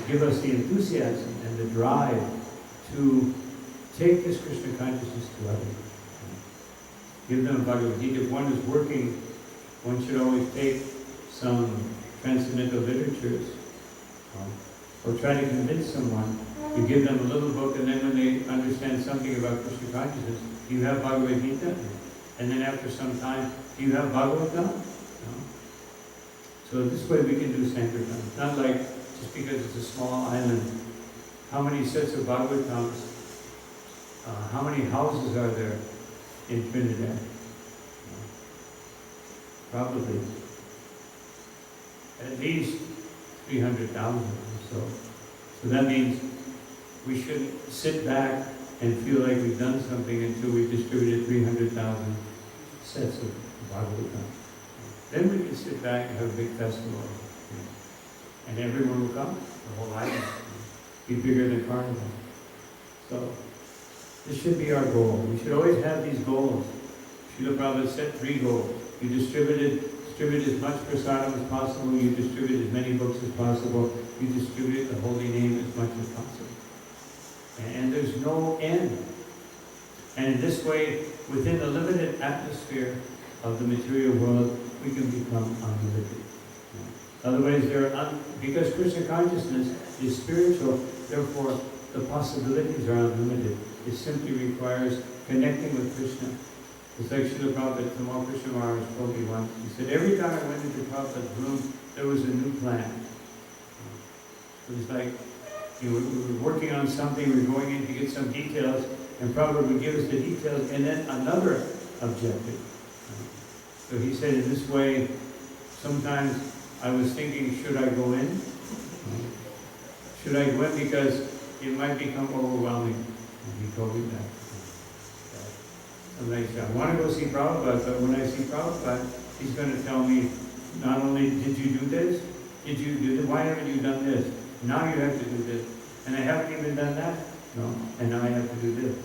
Speaker 1: give us the enthusiasm and the drive to take this Krishna consciousness to others. Give them Bhagavad Gita. If one is working, one should always take some transcendental literatures, or try to convince someone. You give them a little book, and then when they understand something about Krishna consciousness, do you have Bhagavad Gita? And then after some time, do you have Bhagavatam? So this way we can do Sankirtan. It's not like just because it's a small island. How many sets of Bhagavatams, how many houses are there in Trinidad? Probably at least 300,000 or so. So that means we shouldn't sit back and feel like we've done something until we've distributed 300,000 sets of Bhagavatam. Then we can sit back and have a big festival. And everyone will come, the whole island. Be bigger than Carnival. So this should be our goal. We should always have these goals. Srila Prabhupada set 3 goals. You distribute as much prasadam as possible, you distribute as many books as possible, you distribute the holy name as much as possible. And there's no end. And in this way, within the limited atmosphere of the material world, we can become unlimited. Otherwise, because Krishna consciousness is spiritual, therefore the possibilities are unlimited. It simply requires connecting with Krishna. It's like Srila Prabhupada, Tamal Krishna Maharaj told me once. He said, every time I went into Prabhupada's room, there was a new plan. It was like, we were working on something, we were going in to get some details, and Prabhupada would give us the details, and then another objective. So he said, in this way, sometimes I was thinking, should I go in? Should I go in because it might become overwhelming? And he told me that. And I said, I want to go see Prabhupada, but when I see Prabhupada, he's going to tell me, not only did you do this, did you do this, why haven't you done this? Now you have to do this. And I haven't even done that. No, and now I have to do this.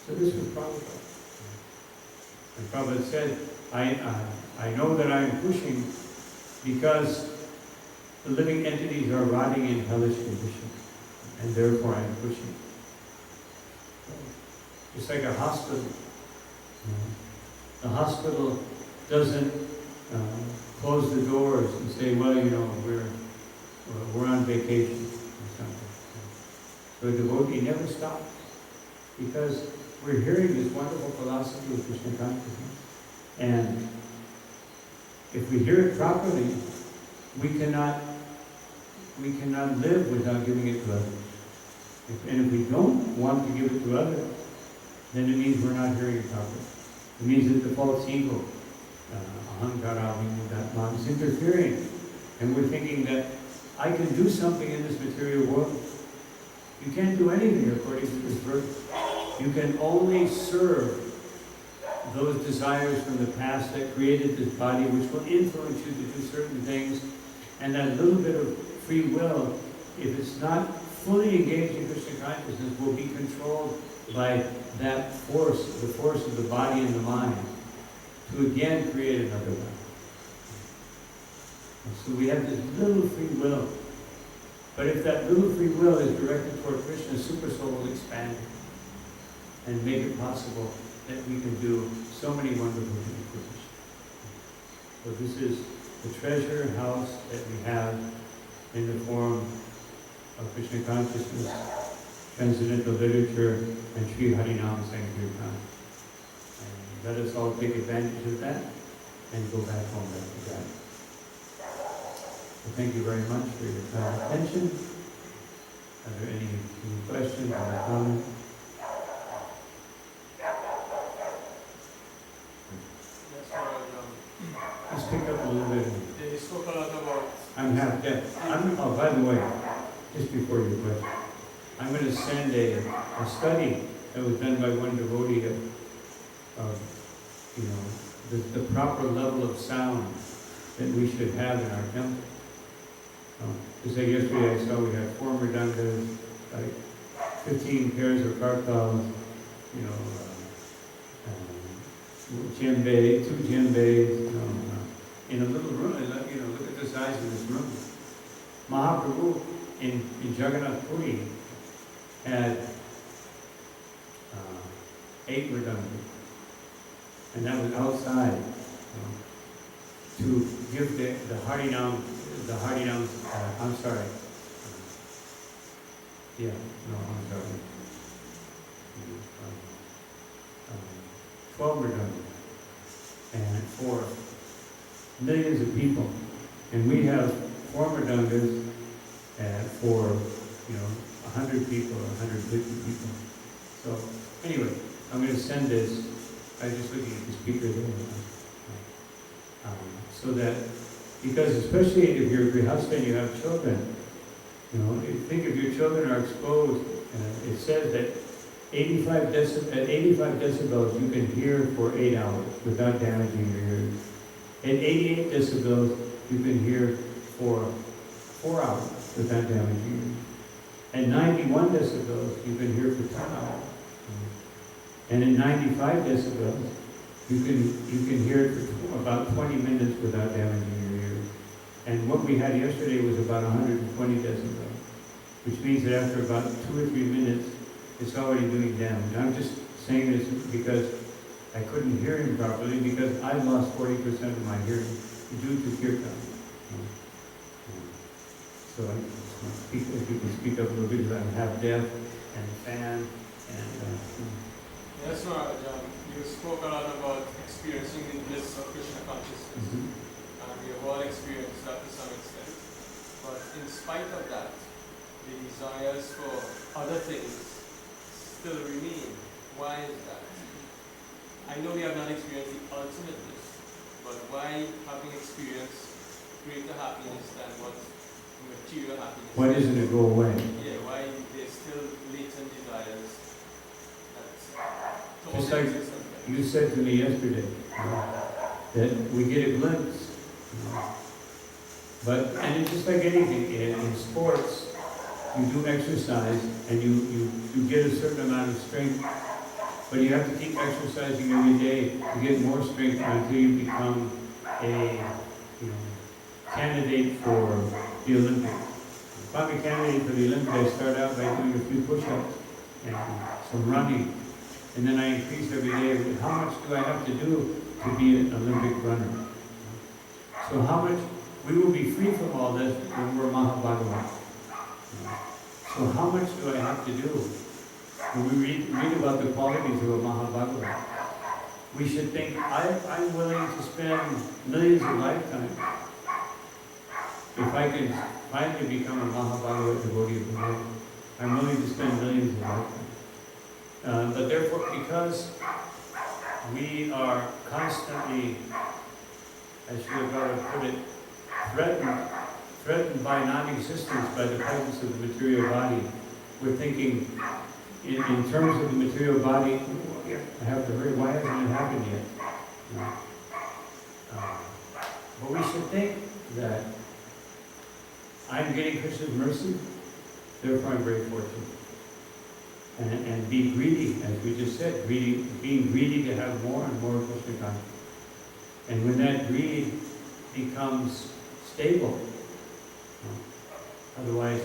Speaker 1: So this was Prabhupada. And Prabhupada said, I know that I am pushing because the living entities are rotting in hellish conditions, and therefore I am pushing. It's like a hospital. The hospital doesn't close the doors and say, well, you know, we're on vacation or something. So a devotee never stops because we're hearing this wonderful philosophy of Krishna consciousness. And if we hear it properly, we cannot live without giving it to others. And if we don't want to give it to others, then it means we're not hearing it properly. It means that the false ego, ahankara, that mind is interfering. And we're thinking that I can do something in this material world. You can't do anything according to this verse. You can only serve those desires from the past that created this body, which will influence you to do certain things. And that little bit of free will, if it's not fully engaged in Krishna consciousness, will be controlled by that force, the force of the body and the mind, to again create another one. And so we have this little free will. But if that little free will is directed toward Krishna, Super Soul will expand and make it possible that we can do so many wonderful things for Krishna. So this is the treasure house that we have in the form of Krishna consciousness, transcendental literature, and Sri Harinam Sankirtan. And let us all take advantage of that and go back home after that. So thank you very much for your kind attention. Are there any questions or comments? Let's pick up a little bit.
Speaker 2: They spoke a lot about...
Speaker 1: I'm half deaf. Oh, by the way, just before your question, I'm going to send a study that was done by one devotee of you know, the proper level of sound that we should have in our temple. Just like yesterday I saw we had 4 mridangas, like 15 pairs of kartals, you know, djembe, 2 djembes, in a little room. You know, look at the size of this room. Mahaprabhu in Jagannath Puri had 8 mridangas, and that was outside to give the Harinam. I'm sorry. Yeah, no, I'm sorry. 12 mridangas and for millions of people, and we have 4 mridangas for 100 people, 150 people. So anyway, I'm going to send this. I was just looking at the speaker there, so that. Because especially if you're a grihastha and you have children, think if your children are exposed, it says that at 85 decibels you can hear for 8 hours without damaging your ears. At 88 decibels you can hear for 4 hours without damaging your ears. At 91 decibels you can hear for 10 hours. And at 95 decibels you can hear it for about 20 minutes without damaging your ears. And what we had yesterday was about 120 decibels, which means that after about 2 or 3 minutes, it's already doing damage. I'm just saying this because I couldn't hear him properly because I lost 40% of my hearing due to kirtan. So if you can speak up a little bit, because I'm half deaf and fan and.
Speaker 2: Yes, Maharaj. You spoke a lot about experiencing the bliss of Krishna consciousness.
Speaker 1: Mm-hmm.
Speaker 2: We have all experienced that to some extent. But in spite of that, the desires for other things still remain. Why is that? I know we have not experienced the ultimate bliss, But why having experienced greater happiness than what material happiness?
Speaker 1: Why doesn't it go away?
Speaker 2: Yeah, why there's still latent desires that
Speaker 1: Just like
Speaker 2: torment sometimes.
Speaker 1: you said to me yesterday, that we get a glimpse. But, and it's just like anything, in sports, you do exercise and you get a certain amount of strength, but you have to keep exercising every day to get more strength until you become a candidate for the Olympics. If I'm a candidate for the Olympics, I start out by doing a few push-ups and some running, and then I increase every day. How much do I have to do to be an Olympic runner? So how much, we will be free from all this when we're Mahabhagavat. So how much do I have to do? When we read about the qualities of a Mahabhagavat, we should think, I'm willing to spend millions of lifetimes if I can finally become a Mahabhagavat devotee of the Lord. I'm willing to spend millions of lifetimes. But therefore, because we are constantly, as Srila Prabhupada put it, threatened by non-existence, by the presence of the material body. We're thinking, in terms of the material body, I have to hurry, why hasn't it happened yet? But we should think that I'm getting Krishna's mercy, therefore I'm very fortunate. And be greedy, as we just said, being greedy to have more and more Krishna consciousness. And when that greed becomes stable, otherwise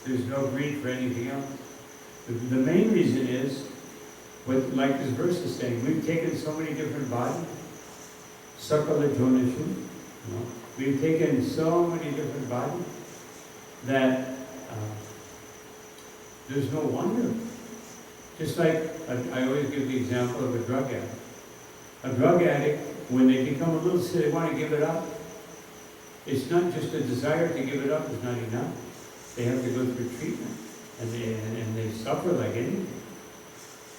Speaker 1: there's no greed for anything else. The main reason is, like this verse is saying, we've taken so many different bodies, sakala jonishu, we've taken so many different bodies that there's no wonder. Just like, I always give the example of a drug addict. A drug addict, when they become a little sick, they want to give it up. It's not just a desire to give it up is not enough. They have to go through treatment, and they suffer like anything.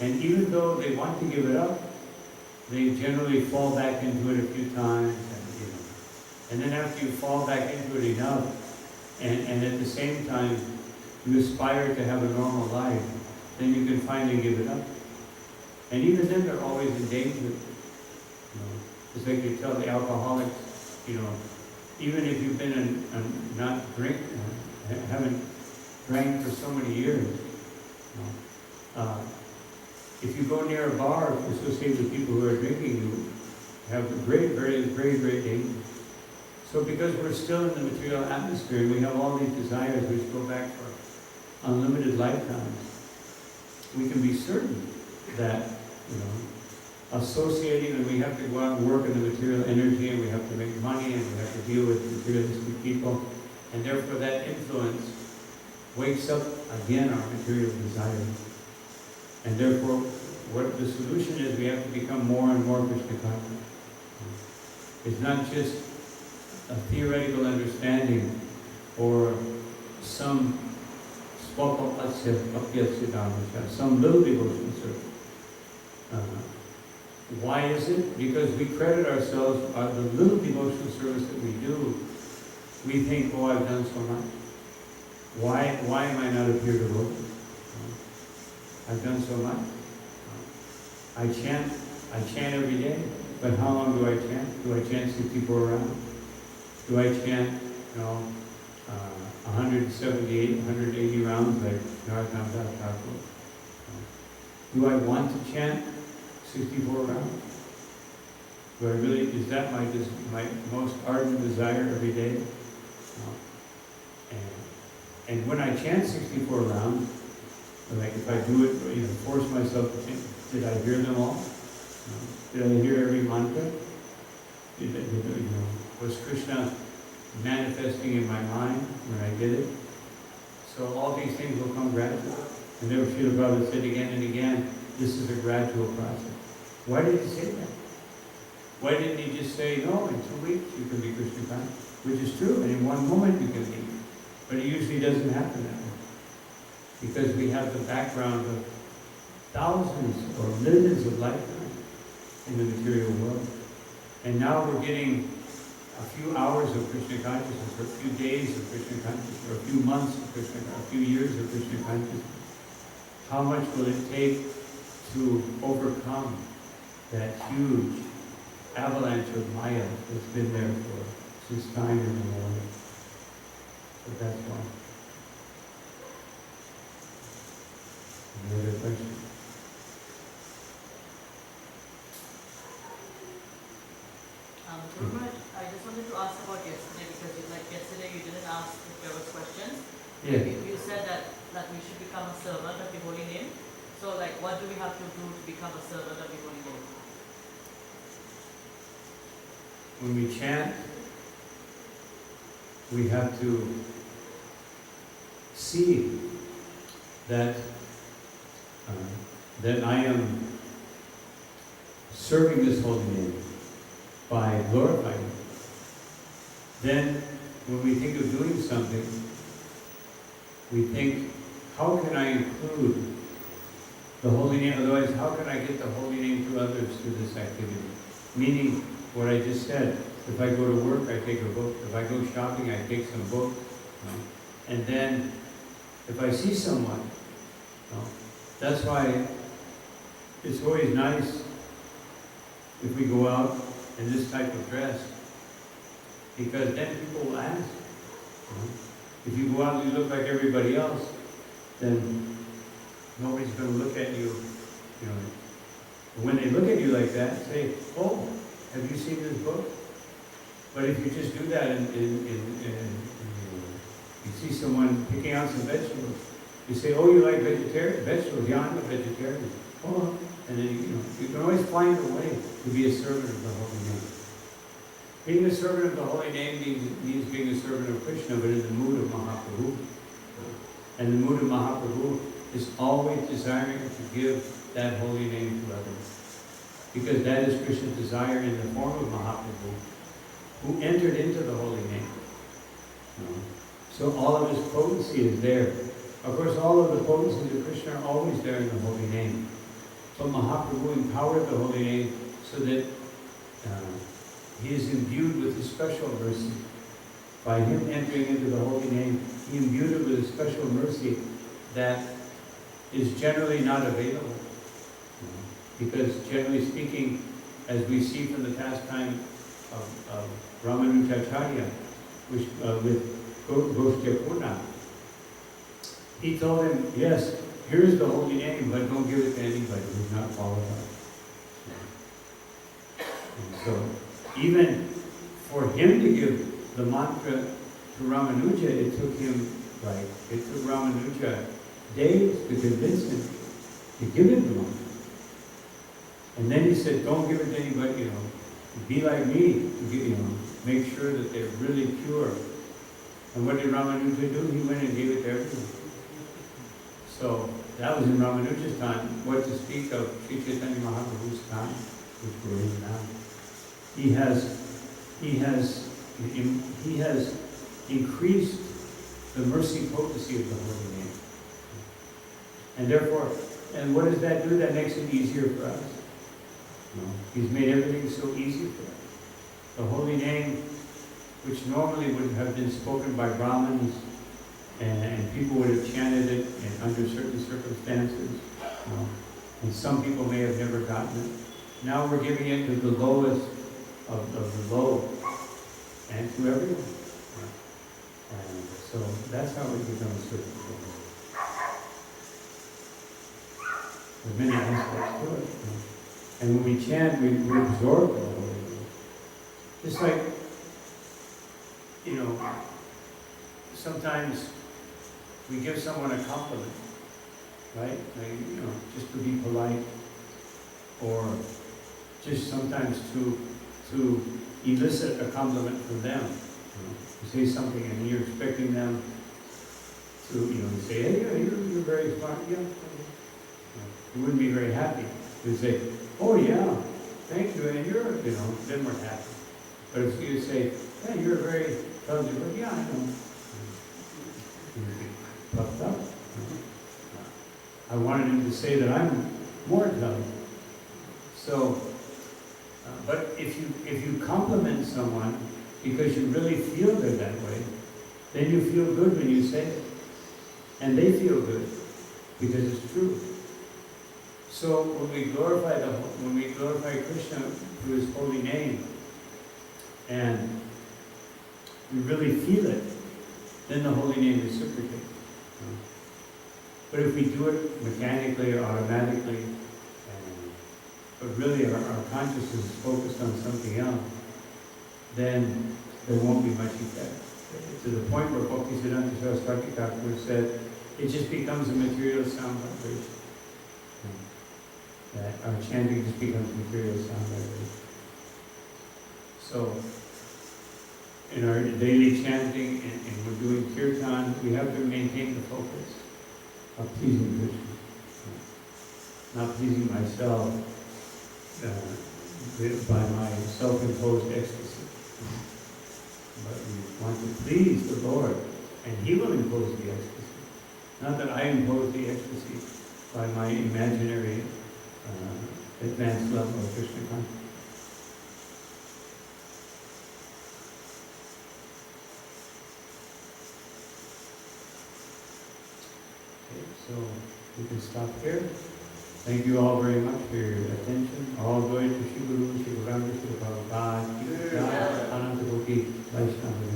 Speaker 1: And even though they want to give it up, they generally fall back into it a few times, and then after you fall back into it enough, and at the same time you aspire to have a normal life, then you can finally give it up. And even then they're always in danger. It's like you tell the alcoholics, even if you've been haven't drank for so many years, if you go near a bar, if you associate with people who are drinking, you have very, very great danger. So because we're still in the material atmosphere, we have all these desires which go back for unlimited lifetimes, we can be certain that, associating, and we have to go out and work in the material energy, and we have to make money, and we have to deal with materialistic people, and therefore that influence wakes up again our material desires. And therefore, what the solution is, we have to become more and more Krishna conscious. It's not just a theoretical understanding or some some little devotion service. Why is it? Because we credit ourselves on the little devotional service that we do. We think, oh, I've done so much. Why am I not a pure devotee? I've done so much. I chant every day, but how long do I chant? Do I chant 64 rounds? Do I chant, 178, 180 rounds like Narottam Das Thakur? Do I want to chant 64 rounds? Do I really, is that my most ardent desire every day? And when I chant 64 rounds, like if I do it, force myself to think, did I hear them all? Did I hear every mantra? Was Krishna manifesting in my mind when I did it? So all these things will come gradually. And there Srila Prabhupada said again and again, this is a gradual process. Why did he say that? Why didn't he just say, no, in 2 weeks you can be Krishna conscious? Which is true, and in 1 moment you can be. But it usually doesn't happen that way. Because we have the background of thousands or millions of lifetimes in the material world. And now we're getting a few hours of Krishna consciousness, or a few days of Krishna consciousness, or a few months of Krishna, a few years of Krishna consciousness. How much will it take to overcome that huge avalanche of Maya that's been there since time immemorial? So that's why. Any other questions?
Speaker 3: Guru Maharaj, I just wanted to ask about yesterday, because yesterday you didn't ask if there was questions.
Speaker 1: Yeah.
Speaker 3: You said that we should become a servant of the holy name. So what do we have to do to become a servant of the holy name?
Speaker 1: When we chant, we have to see that I am serving this holy name by glorifying it. Then, when we think of doing something, we think, how can I include the holy name? Otherwise, how can I get the holy name to others through this activity? Meaning, what I just said, if I go to work, I take a book. If I go shopping, I take some book. And then, if I see someone, that's why it's always nice if we go out in this type of dress, because then people will ask. If you go out and you look like everybody else, then nobody's going to look at you. When they look at you like that, say, "Oh, have you seen this book?" But if you just do that and you see someone picking out some vegetables, you say, "Oh, you like vegetables? Yeah, I'm a vegetarian." Oh, and then you can always find a way to be a servant of the holy name. Being a servant of the holy name means being a servant of Krishna, but in the mood of Mahaprabhu. And the mood of Mahaprabhu is always desiring to give that holy name to others. Because that is Krishna's desire in the form of Mahaprabhu, who entered into the holy name. So all of his potency is there. Of course, all of the potencies of Krishna are always there in the holy name. But Mahaprabhu empowered the holy name so that he is imbued with a special mercy. By him entering into the holy name, he imbued it with a special mercy that is generally not available. Because generally speaking, as we see from the pastime of Ramanujacharya, with Goshtya, he told him, yes, here's the holy name, but don't give it to anybody who's not qualified. And so, even for him to give the mantra to Ramanuja, it took Ramanuja days to convince him to give him the mantra. And then he said, don't give it to anybody, be like me, make sure that they're really pure. And what did Ramanuja do? He went and gave it to everyone. So that was in Ramanuja's time. What to speak of Sri Chaitanya Mahaprabhu's time, which we're in now. He has increased the mercy potency of the holy name. And therefore, and what does that do? That makes it easier for us. He's made everything so easy for us. The holy name, which normally would have been spoken by Brahmins, and people would have chanted it under certain circumstances, and some people may have never gotten it. Now we're giving it to the lowest of the low, and to everyone. And so that's how we become a servant of God. There's many aspects to it. And when we chant, we absorb the Holy Name. Just like, sometimes we give someone a compliment, right? Just to be polite, or just sometimes to elicit a compliment from them. You say something and you're expecting them to, say, hey, you're very smart. Yeah. You wouldn't be very happy. You'd say, oh yeah, thank you, and you're, then we're happy. But if you say, hey, you're very intelligent, yeah, I know. Puffed up. I wanted him to say that I'm more intelligent. So, But if you compliment someone because you really feel they're that way, then you feel good when you say it. And they feel good because it's true. So when we glorify Krishna through His holy name, and we really feel it, then the holy name reciprocates. But if we do it mechanically or automatically, but really our consciousness is focused on something else, then there won't be much effect. To the point where Bhaktisiddhanta Saraswati Thakur said, it just becomes a material sound vibration. That our chanting just becomes material sound vibration. So, in our daily chanting and we're doing kirtan, we have to maintain the focus of pleasing Krishna. Not pleasing myself by my self-imposed ecstasy. But we want to please the Lord, and He will impose the ecstasy. Not that I impose the ecstasy by my imaginary advanced level of Krishna consciousness. Okay, so we can stop here. Thank you all very much for your attention. All glory to Shri Guru, Shri Gauranga, Shri Prabhupada, Ananta Koki, Vaishnava.